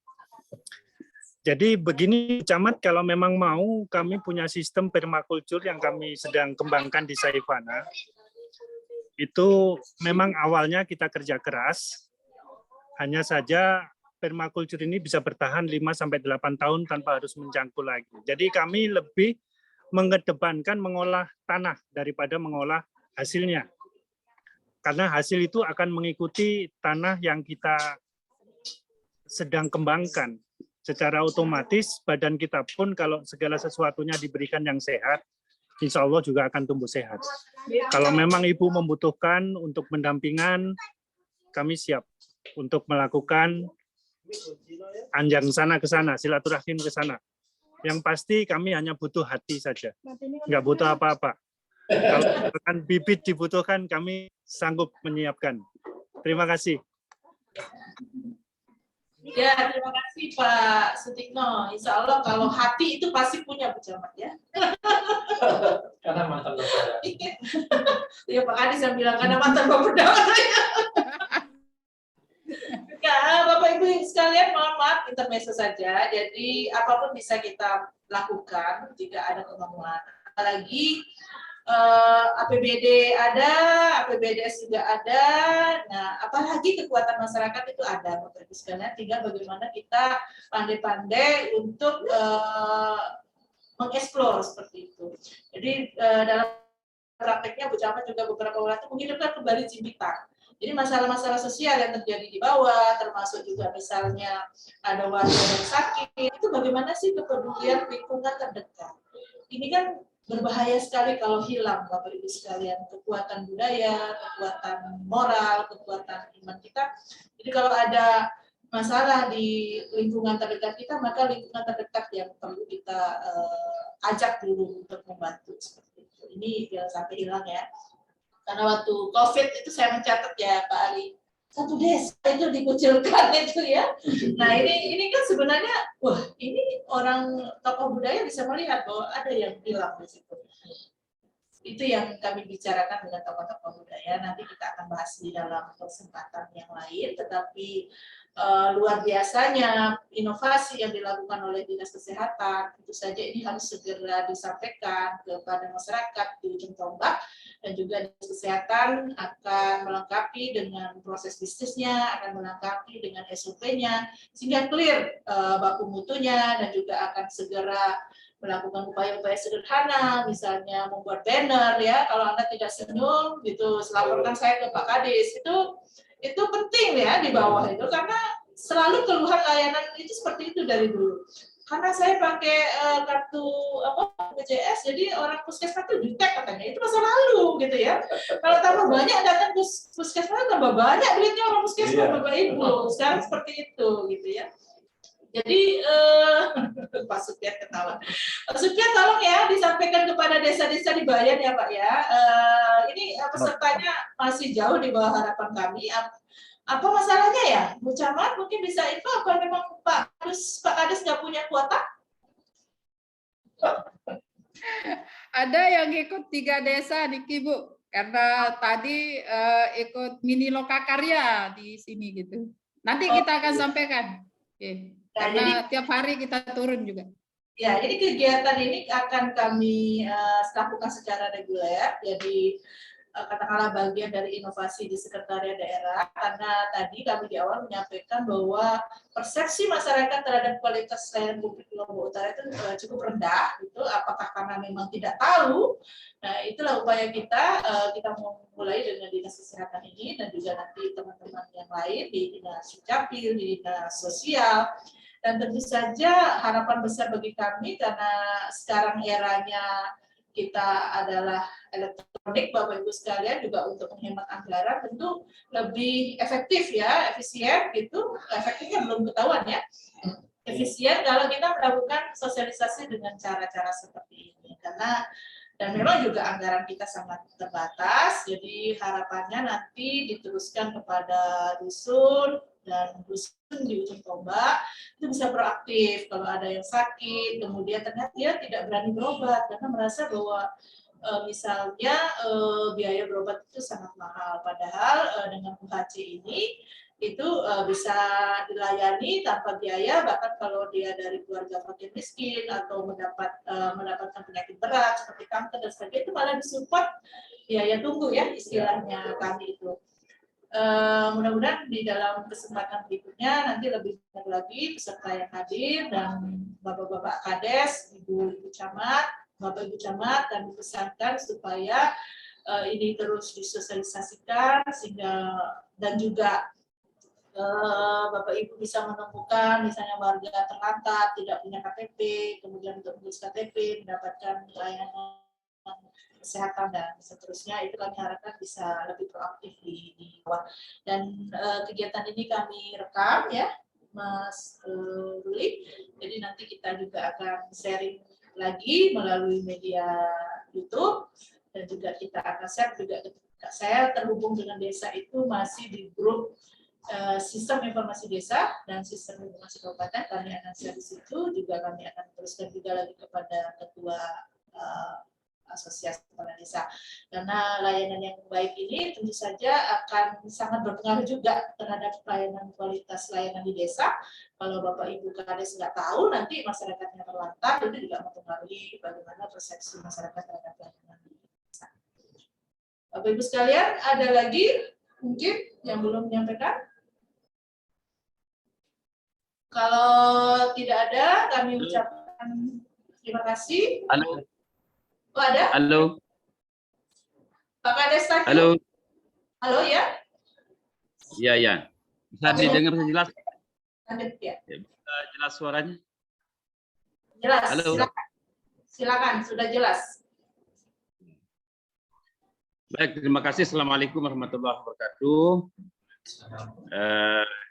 Speaker 4: Jadi begini Camat, kalau memang mau, kami punya sistem permakultur yang kami sedang kembangkan di Saifana. Itu memang awalnya kita kerja keras, hanya saja permakultur ini bisa bertahan 5-8 tahun tanpa harus mencangkul lagi. Jadi kami lebih mengedepankan mengolah tanah daripada mengolah hasilnya. Karena hasil itu akan mengikuti tanah yang kita sedang kembangkan. Secara otomatis badan kita pun kalau segala sesuatunya diberikan yang sehat, insya Allah juga akan tumbuh sehat. Kalau memang Ibu membutuhkan untuk pendampingan, kami siap untuk melakukan anjang sana ke sana, silaturahim ke sana. Yang pasti kami hanya butuh hati saja, nggak butuh apa-apa. Kalau misalkan bibit dibutuhkan, kami sanggup menyiapkan. Terima kasih.
Speaker 1: Ya, terima kasih Pak Sutikno. Insya Allah kalau hati itu pasti punya Bu Camat ya.
Speaker 2: Karena mantan Bapak.
Speaker 1: Ya Pak Kadis yang bilang karena mantan Bapak. Ya, Bapak Ibu sekalian, mohon maaf intermezzo saja. Jadi apapun bisa kita lakukan jika ada kemampuan. Apalagi APBD ada, APBDS juga ada. Nah, apalagi kekuatan masyarakat itu ada, Bapak Ibu sekalian. Tinggal bagaimana kita pandai-pandai untuk mengeksplor seperti itu. Jadi dalam prakteknya Bu Camat juga beberapa waktu menghidupkan kembali Cimbitang. Jadi masalah-masalah sosial yang terjadi di bawah, termasuk juga misalnya ada warga yang sakit, itu bagaimana sih kepedulian lingkungan terdekat. Ini kan berbahaya sekali kalau hilang, Bapak Ibu sekalian, kekuatan budaya, kekuatan moral, kekuatan iman kita. Jadi kalau ada masalah di lingkungan terdekat kita, maka lingkungan terdekat yang perlu kita ajak dulu untuk membantu seperti itu. Ini jangan sampai hilang ya. Karena waktu COVID itu saya mencatat ya Pak Ali, 1 desa itu dikucilkan itu ya. Nah ini kan sebenarnya, wah ini orang tokoh budaya bisa melihat bahwa ada yang hilang di situ. Itu yang kami bicarakan dengan tokoh-tokoh budaya. Nanti kita akan bahas di dalam kesempatan yang lain. Tetapi luar biasanya inovasi yang dilakukan oleh Dinas Kesehatan, tentu saja ini harus segera disampaikan kepada masyarakat di ujung tombak, dan juga Dinas Kesehatan akan melengkapi dengan proses bisnisnya, akan melengkapi dengan SOP-nya, sehingga clear baku mutunya, dan juga akan segera melakukan upaya-upaya sederhana, misalnya membuat banner ya, kalau Anda tidak senyum gitu, laporkan saya ke Pak Kadis, itu penting ya di bawah itu, karena selalu keluhan layanan itu seperti itu dari dulu. Karena saya pakai kartu BPJS, jadi orang puskesmas itu di-tag katanya, itu masa lalu gitu ya. Kalau tambah banyak datang puskesmas, tambah banyak duitnya orang puskesmas, Bapak Ibu. Sekarang seperti itu gitu ya. Jadi Pak Supiat ketawa. Pak Supiat tolong ya disampaikan kepada desa-desa di Bayan ya Pak ya. Ini pesertanya masih jauh di bawah harapan kami. Apa masalahnya ya? Bu Camat mungkin bisa info apa memang Pak Kadis nggak punya kuota?
Speaker 5: Ada yang ikut 3 desa di Bu, karena tadi ikut mini lokakarya di sini gitu. Nanti kita akan sampaikan. Oke. Karena jadi, tiap hari kita turun juga.
Speaker 1: Ya, jadi kegiatan ini akan kami lakukan secara reguler. Jadi katakanlah bagian dari inovasi di sekretariat daerah, karena tadi kami di awal menyampaikan bahwa persepsi masyarakat terhadap kualitas layanan publik di Lombok Utara itu cukup rendah, gitu. Apakah karena memang tidak tahu? Nah, itulah upaya kita. Kita mau mulai dengan Dinas Kesehatan ini, dan juga nanti teman-teman yang lain di Dinas Dukcapil, di Dinas Sosial. Dan tentu saja harapan besar bagi kami, karena sekarang eranya kita adalah elektronik, Bapak Ibu sekalian, juga untuk menghemat anggaran tentu lebih efektif ya, efisien gitu. Efektifnya belum ketahuan ya. Efisien kalau kita melakukan sosialisasi dengan cara-cara seperti ini. Dan memang juga anggaran kita sangat terbatas, jadi harapannya nanti diteruskan kepada dusun, dan dusun di ujung tombak itu bisa proaktif kalau ada yang sakit, kemudian ternyata dia tidak berani berobat karena merasa bahwa misalnya biaya berobat itu sangat mahal, padahal dengan UHC ini itu bisa dilayani tanpa biaya, bahkan kalau dia dari keluarga fakir miskin atau mendapatkan penyakit berat seperti kanker dan sebagainya, itu malah disupport biaya tunggu ya istilahnya kami itu. Mudah-mudahan di dalam kesempatan berikutnya nanti lebih banyak lagi peserta yang hadir, dan Bapak-Bapak Kades, Ibu Camat, Bapak Ibu Camat, dan dipesankan supaya ini terus disosialisasikan sehingga, dan juga Bapak Ibu bisa menemukan misalnya warga terlantar tidak punya KTP, kemudian untuk mengurus KTP mendapatkan layanan kesehatan dan seterusnya, itu kami harapkan bisa lebih proaktif di bawah. Dan kegiatan ini kami rekam ya Mas Ruli, jadi nanti kita juga akan sharing lagi melalui media YouTube, dan juga kita akan share juga ketika saya terhubung dengan desa itu masih di grup sistem informasi desa dan sistem informasi kabupaten, kami akan share di situ, juga kami akan teruskan juga lagi kepada ketua asosiasi kepala desa, karena layanan yang baik ini tentu saja akan sangat berpengaruh juga terhadap pelayanan, kualitas layanan di desa. Kalau Bapak Ibu Kades nggak tahu, nanti masyarakatnya terlantar, itu juga mempengaruhi bagaimana persepsi masyarakat terhadap layanan di desa. Bapak Ibu sekalian, ada lagi mungkin yang belum menyampaikan? Kalau tidak ada, kami ucapkan terima kasih.
Speaker 9: Halo.
Speaker 1: Oh, ada?
Speaker 9: Halo.
Speaker 1: Pak Kades Takyu?
Speaker 9: Halo.
Speaker 1: Halo ya?
Speaker 9: Iya, ya. Bisa didengar jelas?
Speaker 1: Ya.
Speaker 9: Bisa jelas suaranya?
Speaker 1: Jelas.
Speaker 9: Halo.
Speaker 1: Silakan, sudah jelas.
Speaker 9: Baik, terima kasih. Assalamualaikum warahmatullahi wabarakatuh.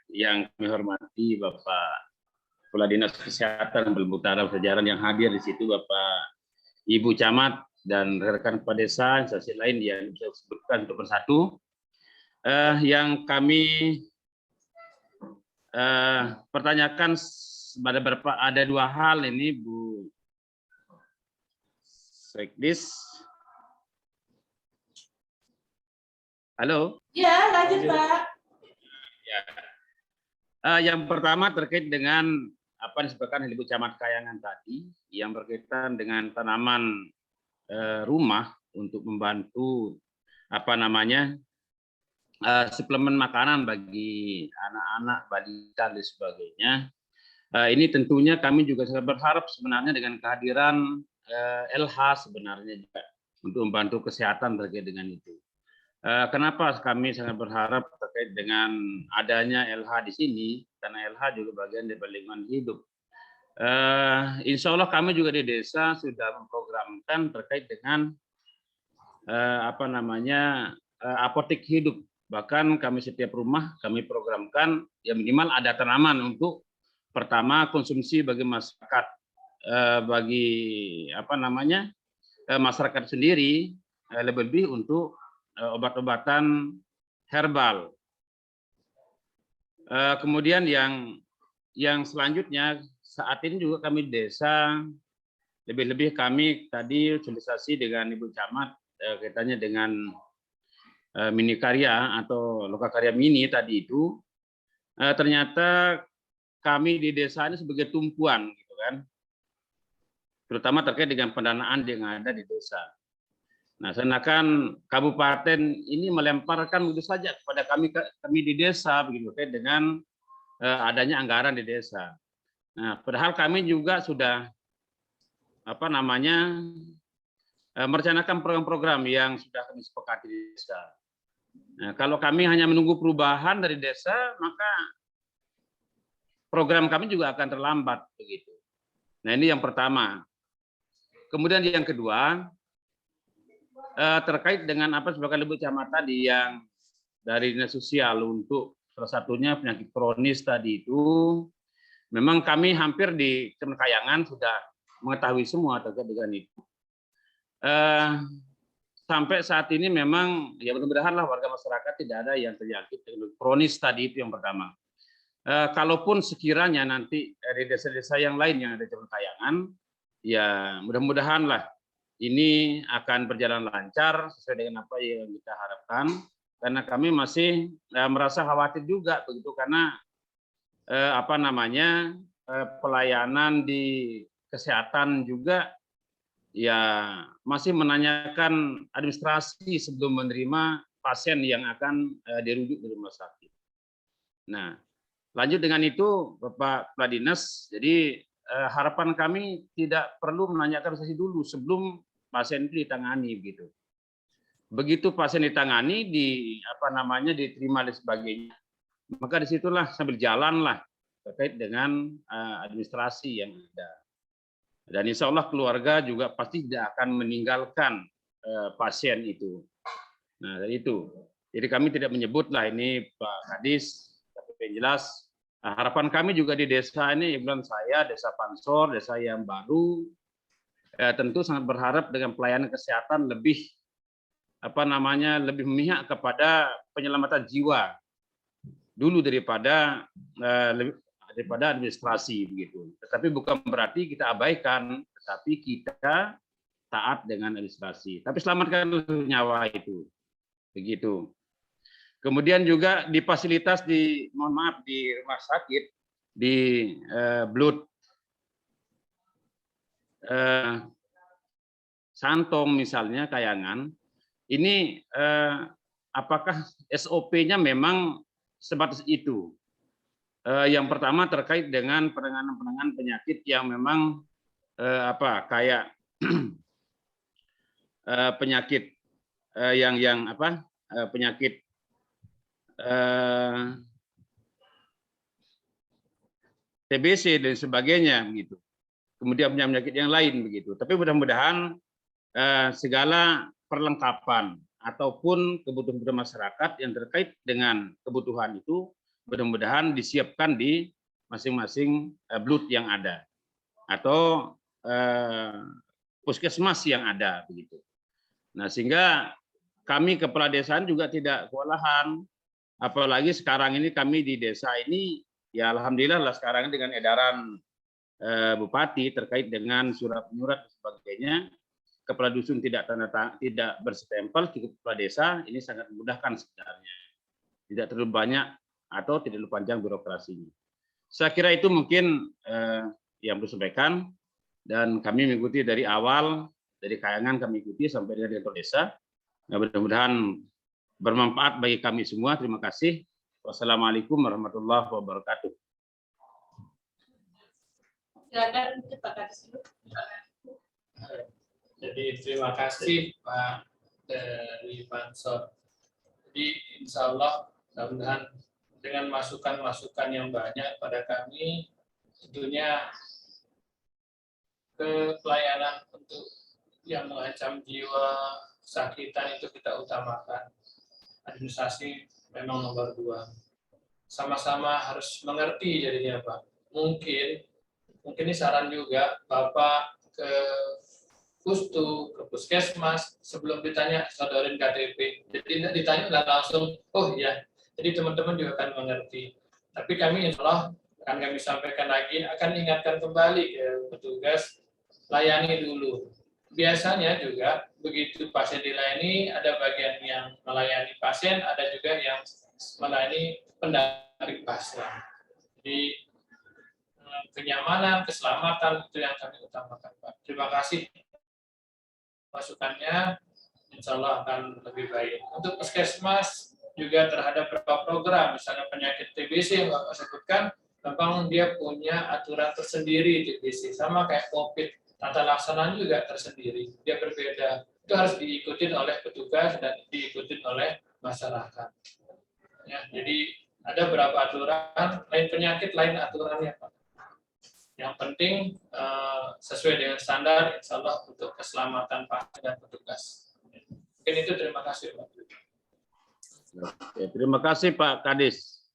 Speaker 9: Yang kami hormati Bapak Kepala Dinas Kesehatan Belitung Utara Sejaran yang hadir di situ, Bapak Ibu Camat dan rekan kepala desa, instansi lain yang bisa disebutkan untuk persatu. Yang kami pertanyakan ada dua hal ini, Bu Sekdis. Halo.
Speaker 1: Ya, lanjut Pak.
Speaker 9: Ya. Yang pertama terkait dengan apa yang disebutkan Ibu Camat Kayangan tadi, yang berkaitan dengan tanaman rumah untuk membantu apa namanya suplemen makanan bagi anak-anak, balita dan sebagainya. Ini tentunya kami juga sangat berharap sebenarnya dengan kehadiran LH sebenarnya juga untuk membantu kesehatan terkait dengan itu. Kenapa kami sangat berharap terkait dengan adanya LH di sini, karena LH juga bagian dari lingkungan hidup. Insya Allah kami juga di desa sudah memprogramkan terkait dengan apa namanya apotek hidup. Bahkan kami setiap rumah kami programkan ya minimal ada tanaman untuk pertama konsumsi bagi masyarakat, bagi apa namanya masyarakat sendiri, lebih untuk obat-obatan herbal. Kemudian yang selanjutnya saat ini juga kami desa lebih-lebih kami tadi sosialisasi dengan Ibu Camat kaitannya dengan mini karya atau lokakarya mini tadi itu ternyata kami di desa ini sebagai tumpuan gitu kan, terutama terkait dengan pendanaan yang ada di desa. Nah, seakan kabupaten ini melemparkan begitu saja kepada kami di desa begitu terkait dengan adanya anggaran di desa. Nah, padahal kami juga sudah apa namanya merencanakan program-program yang sudah kami sepakati di desa. Nah, kalau kami hanya menunggu perubahan dari desa, maka program kami juga akan terlambat begitu. Nah, ini yang pertama. Kemudian yang kedua, terkait dengan apa sebagai Ibu Camat tadi yang dari dinas sosial untuk salah satunya penyakit kronis tadi itu, memang kami hampir di Kecamatan Kayangan sudah mengetahui semua terkait dengan itu. Sampai saat ini memang ya mudah-mudahan lah warga masyarakat tidak ada yang terjangkit dengan kronis tadi itu yang pertama. Kalaupun sekiranya nanti dari desa-desa yang lain yang ada di Kecamatan Kayangan, ya mudah-mudahan lah ini akan berjalan lancar sesuai dengan apa yang kita harapkan, karena kami masih merasa khawatir juga begitu karena apa namanya pelayanan di kesehatan juga ya masih menanyakan administrasi sebelum menerima pasien yang akan dirujuk di rumah sakit. Nah, lanjut dengan itu Bapak Kepala Dinas, jadi harapan kami tidak perlu menanyakan administrasi dulu sebelum pasien itu ditangani gitu. Begitu pasien ditangani di apa namanya diterima dan sebagainya, maka disitulah sambil jalan lah terkait dengan administrasi yang ada. Dan insya Allah keluarga juga pasti tidak akan meninggalkan pasien itu. Nah dari itu, jadi kami tidak menyebut lah ini Pak Kadis, tapi yang jelas harapan kami juga di desa ini, bilang saya desa Pansor, desa yang baru. Tentu sangat berharap dengan pelayanan kesehatan lebih lebih memihak kepada penyelamatan jiwa dulu daripada administrasi begitu. Tetapi bukan berarti kita abaikan, tetapi kita taat dengan administrasi. Tapi selamatkan nyawa itu. Begitu. Kemudian juga di fasilitas di rumah sakit di Blood Santong misalnya Kayangan, ini apakah SOP-nya memang sebatas itu? Yang pertama terkait dengan penanganan penyakit yang memang kayak penyakit penyakit TBC dan sebagainya begitu. Kemudian penyakit yang lain begitu. Tapi mudah-mudahan segala perlengkapan ataupun kebutuhan masyarakat yang terkait dengan kebutuhan itu mudah-mudahan disiapkan di masing-masing blood yang ada atau puskesmas yang ada begitu. Nah, sehingga kami kepala desa juga tidak kewalahan, apalagi sekarang ini kami di desa ini ya alhamdulillah lah sekarang dengan edaran bupati terkait dengan surat-menyurat dan sebagainya, kepala dusun tidak berstempel di kepala desa, ini sangat memudahkan sebenarnya. Tidak terlalu banyak atau tidak terlalu panjang birokrasinya. Saya kira itu mungkin yang perlu sampaikan, dan kami mengikuti dari awal, dari Kayangan kami ikuti sampai dengan direktur desa. Nah, mudah-mudahan bermanfaat bagi kami semua. Terima kasih. Wassalamualaikum warahmatullahi wabarakatuh.
Speaker 1: Silakan Pak Kadis.
Speaker 2: Jadi terima kasih Pak dari Pansor. Jadi insya Allah mudah-mudahan dengan masukan-masukan yang banyak pada kami, tentunya pelayanan untuk yang mengancam jiwa, kesakitan itu kita utamakan. Administrasi memang nomor 2. Sama-sama harus mengerti jadinya Pak. Mungkin ini saran juga Bapak ke Pustu, ke Puskesmas, sebelum ditanya sodorin KTP. Jadi ditanya langsung, oh ya, jadi teman-teman juga akan mengerti. Tapi kami insya Allah akan kami sampaikan lagi, akan ingatkan kembali ke petugas, layani dulu. Biasanya juga begitu pasien dilayani, ada bagian yang melayani pasien, ada juga yang melayani pendamping pasien. Jadi kenyamanan, keselamatan itu yang kami utamakan, Pak. Terima kasih masukannya, insya Allah akan lebih baik. Untuk puskesmas juga terhadap beberapa program, misalnya penyakit TBC yang Bapak sebutkan, memang dia punya aturan tersendiri TBC, sama kayak COVID, tata laksananya juga tersendiri, dia berbeda. Itu harus diikuti oleh petugas dan diikuti oleh masyarakat. Ya, jadi ada beberapa aturan, lain penyakit, lain aturannya, Pak. Yang penting sesuai dengan standar, insya Allah untuk keselamatan pasien dan petugas. Mungkin itu, terima kasih, Pak.
Speaker 9: Ya, terima kasih Pak Kadis.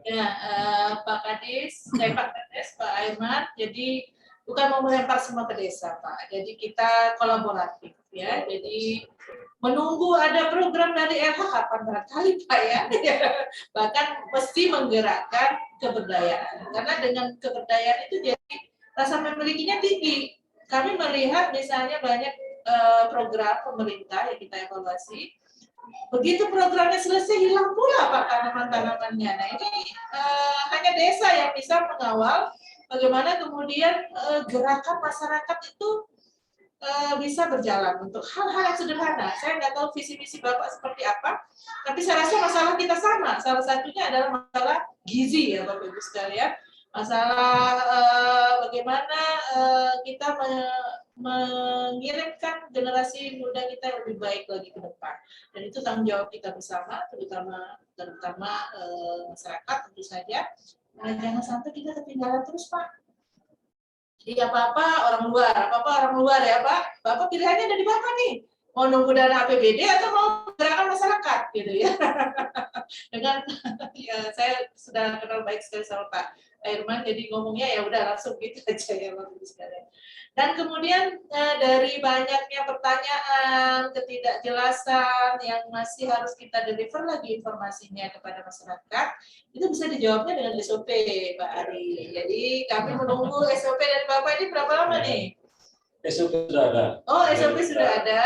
Speaker 1: Ya, Pak Kadis, Pak Kadis, Pak Aiman. Jadi bukan mau melempar semua ke desa, Pak. Jadi kita kolaboratif, ya. Jadi menunggu ada program dari LH kapan barangkali, Pak, ya. Bahkan mesti menggerakkan keberdayaan. Karena dengan keberdayaan itu jadi rasa memilikinya tinggi. Kami melihat misalnya banyak program pemerintah yang kita evaluasi. Begitu programnya selesai, hilang pula Pak tanaman-tanamannya. Nah, ini hanya desa yang bisa mengawal bagaimana kemudian gerakan masyarakat itu bisa berjalan untuk hal-hal yang sederhana. Saya nggak tahu visi misi Bapak seperti apa, tapi saya rasa masalah kita sama. Salah satunya adalah masalah gizi ya Bapak Ibu sekalian. Masalah bagaimana kita mengirimkan generasi muda kita yang lebih baik lagi ke depan. Dan itu tanggung jawab kita bersama, terutama masyarakat tentu saja. Nah, jangan sampai kita ketinggalan terus, Pak. Jadi apa-apa orang luar ya, Pak. Bapak pilihannya dari Bapak nih. Mau nunggu dana APBD atau mau gerakan masyarakat gitu ya. Dengan ya, saya sudah kenal baik sekali sama Pak Irman, jadi ngomongnya ya udah langsung gitu aja ya Bapak Ibu sekalian. Dan kemudian dari banyaknya pertanyaan, ketidakjelasan yang masih harus kita deliver lagi informasinya kepada masyarakat, itu bisa dijawabnya dengan SOP, Pak Ari. Jadi kami menunggu SOP dari Bapak ini berapa lama nih?
Speaker 3: SOP sudah ada.
Speaker 1: Oh, SOP sudah ada.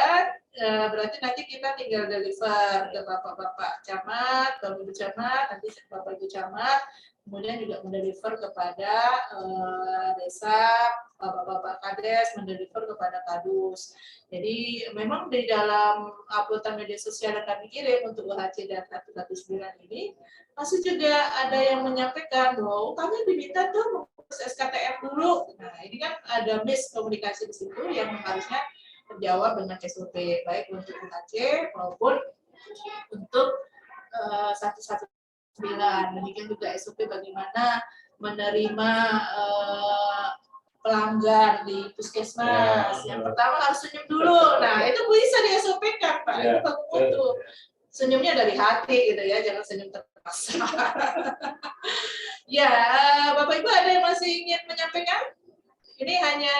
Speaker 1: Berarti nanti kita tinggal deliver ke Bapak-Bapak Camat, Bapak Ibu Camat, nanti Bapak Ibu Camat, kemudian juga mendeliver kepada desa, Bapak-Bapak Kades, mendeliver kepada Kadus. Jadi memang di dalam uploadan media sosial yang kami kirim untuk UHC dan 119 ini, masih juga ada yang menyampaikan bahwa kami diminta tuh mengurus SKTF dulu. Nah, ini kan ada miskomunikasi di situ yang harusnya terjawab dengan SOP, baik untuk UHC maupun untuk 119. Demikian juga SOP bagaimana menerima pelanggan di puskesmas. Yang pertama harus senyum dulu. Nah, itu bisa di SOP-kan, Pak. Itu Pak Mutu. Senyumnya dari hati gitu ya, jangan senyum terpaksa. Ya, Bapak Ibu ada yang masih ingin menyampaikan? Ini hanya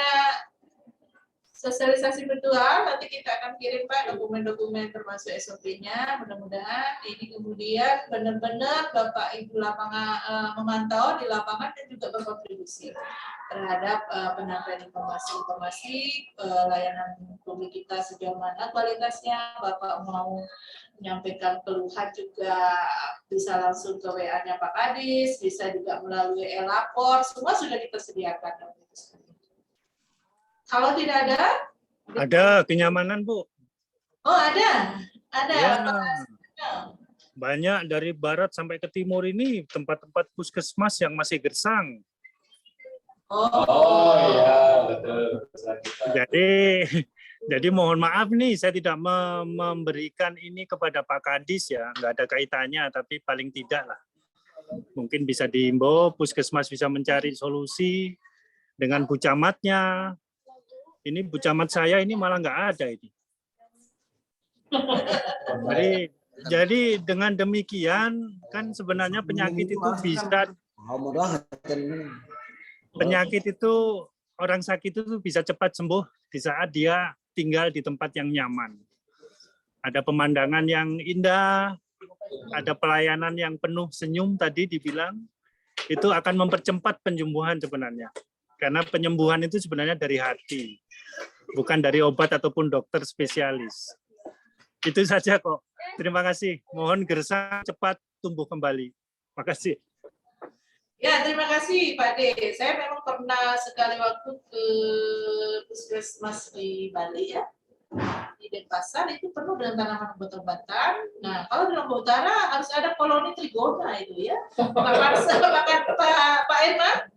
Speaker 1: sosialisasi virtual, nanti kita akan kirim Pak dokumen-dokumen termasuk SOP-nya, mudah-mudahan ini kemudian benar-benar Bapak Ibu lapangan memantau di lapangan dan juga berkontribusi terhadap penyampaian informasi-informasi layanan publik kita sejauh mana kualitasnya. Bapak mau menyampaikan keluhan juga bisa langsung ke WA-nya Pak Kadis, bisa juga melalui e-lapor, semua sudah kita sediakan. Kalau tidak ada?
Speaker 4: Ada kenyamanan, Bu.
Speaker 1: Oh, ada. Ada.
Speaker 4: Ya. Banyak dari barat sampai ke timur ini tempat-tempat puskesmas yang masih gersang.
Speaker 3: Oh iya, betul.
Speaker 4: Jadi mohon maaf nih, saya tidak memberikan ini kepada Pak Kadis ya, nggak ada kaitannya, tapi paling tidak lah. Mungkin bisa diimbau, puskesmas bisa mencari solusi dengan Bu Camatnya. Ini Bu Camat saya ini malah nggak ada ini. Jadi dengan demikian kan sebenarnya penyakit itu orang sakit itu bisa cepat sembuh di saat dia tinggal di tempat yang nyaman. Ada pemandangan yang indah, ada pelayanan yang penuh senyum tadi dibilang, itu akan mempercepat penyembuhan sebenarnya. Karena penyembuhan itu sebenarnya dari hati, bukan dari obat ataupun dokter spesialis. Itu saja kok. Terima kasih. Mohon gersang cepat tumbuh kembali. Makasih.
Speaker 1: Ya, terima kasih Pak D. Saya memang pernah sekali waktu ke puskesmas di Bali ya, di Denpasar itu penuh dengan tanaman obat-obatan. Nah, kalau di Lombok Utara harus ada koloni trigona itu ya. Pak Irman,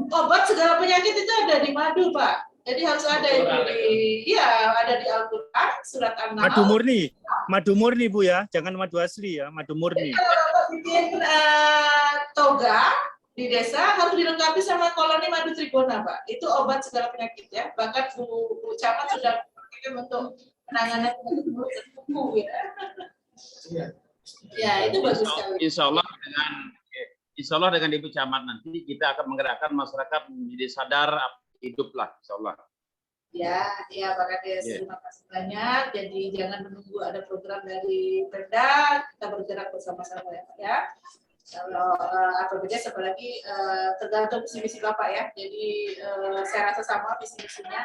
Speaker 1: obat segala penyakit itu ada di madu Pak. Jadi harus ada ada di Al-Quran, surat An-Nahl.
Speaker 4: Madu murni Bu ya, jangan madu asli ya, madu murni.
Speaker 1: Kalau Bapak bikin toga di desa harus dilengkapi sama koloni madu trigona Pak. Itu obat segala penyakit ya. Bahkan Bu Camat sudah untuk penanganan mulut dan kuku ya. Ya, itu bagus sekali.
Speaker 9: Insya Allah dengan Ibu Camat nanti kita akan menggerakkan masyarakat menjadi sadar hidup lah, insya Allah.
Speaker 1: Ya Pak Kades, terima kasih banyak. Jadi jangan menunggu ada program dari Perda, kita bergerak bersama-sama ya Pak ya. Kalau APBD apalagi tergantung visi misi Bapak ya. Jadi saya rasa sama visi misinya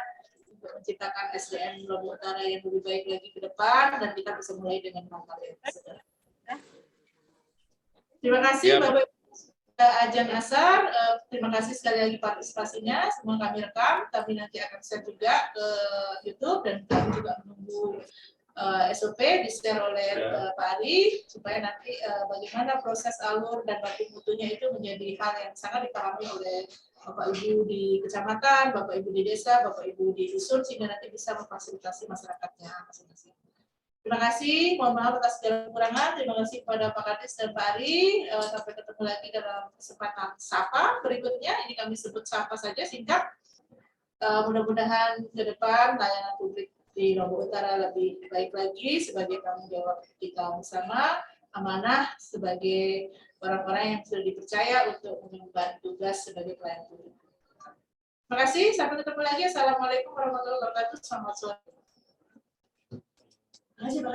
Speaker 1: untuk menciptakan SDM Lombok Utara yang lebih baik lagi ke depan dan kita bisa mulai dengan hal yang sederhana. Terima kasih Bapak Ajan Asar, terima kasih sekali lagi partisipasinya, semua kami rekam, kami nanti akan share juga ke YouTube dan kami juga menunggu SOP di-share oleh Pak Ari, supaya nanti bagaimana proses alur dan baku mutunya itu menjadi hal yang sangat dipahami oleh Bapak Ibu di kecamatan, Bapak Ibu di desa, Bapak Ibu di dusun, sehingga nanti bisa memfasilitasi masyarakatnya masing-masing. Terima kasih, mohon maaf atas segala kekurangan. Terima kasih kepada Pak Kadis dan Pak Ari. Sampai ketemu lagi dalam kesempatan Sapa berikutnya. Ini kami sebut Sapa saja singkat. Mudah-mudahan ke depan layanan publik di Lombok Utara lebih baik lagi sebagai tanggung jawab kita bersama, amanah sebagai orang-orang yang sudah dipercaya untuk membantu bertugas sebagai pelayan publik. Terima kasih, sampai ketemu lagi. Assalamualaikum warahmatullahi wabarakatuh. Selamat sore. Terima kasih, Pak.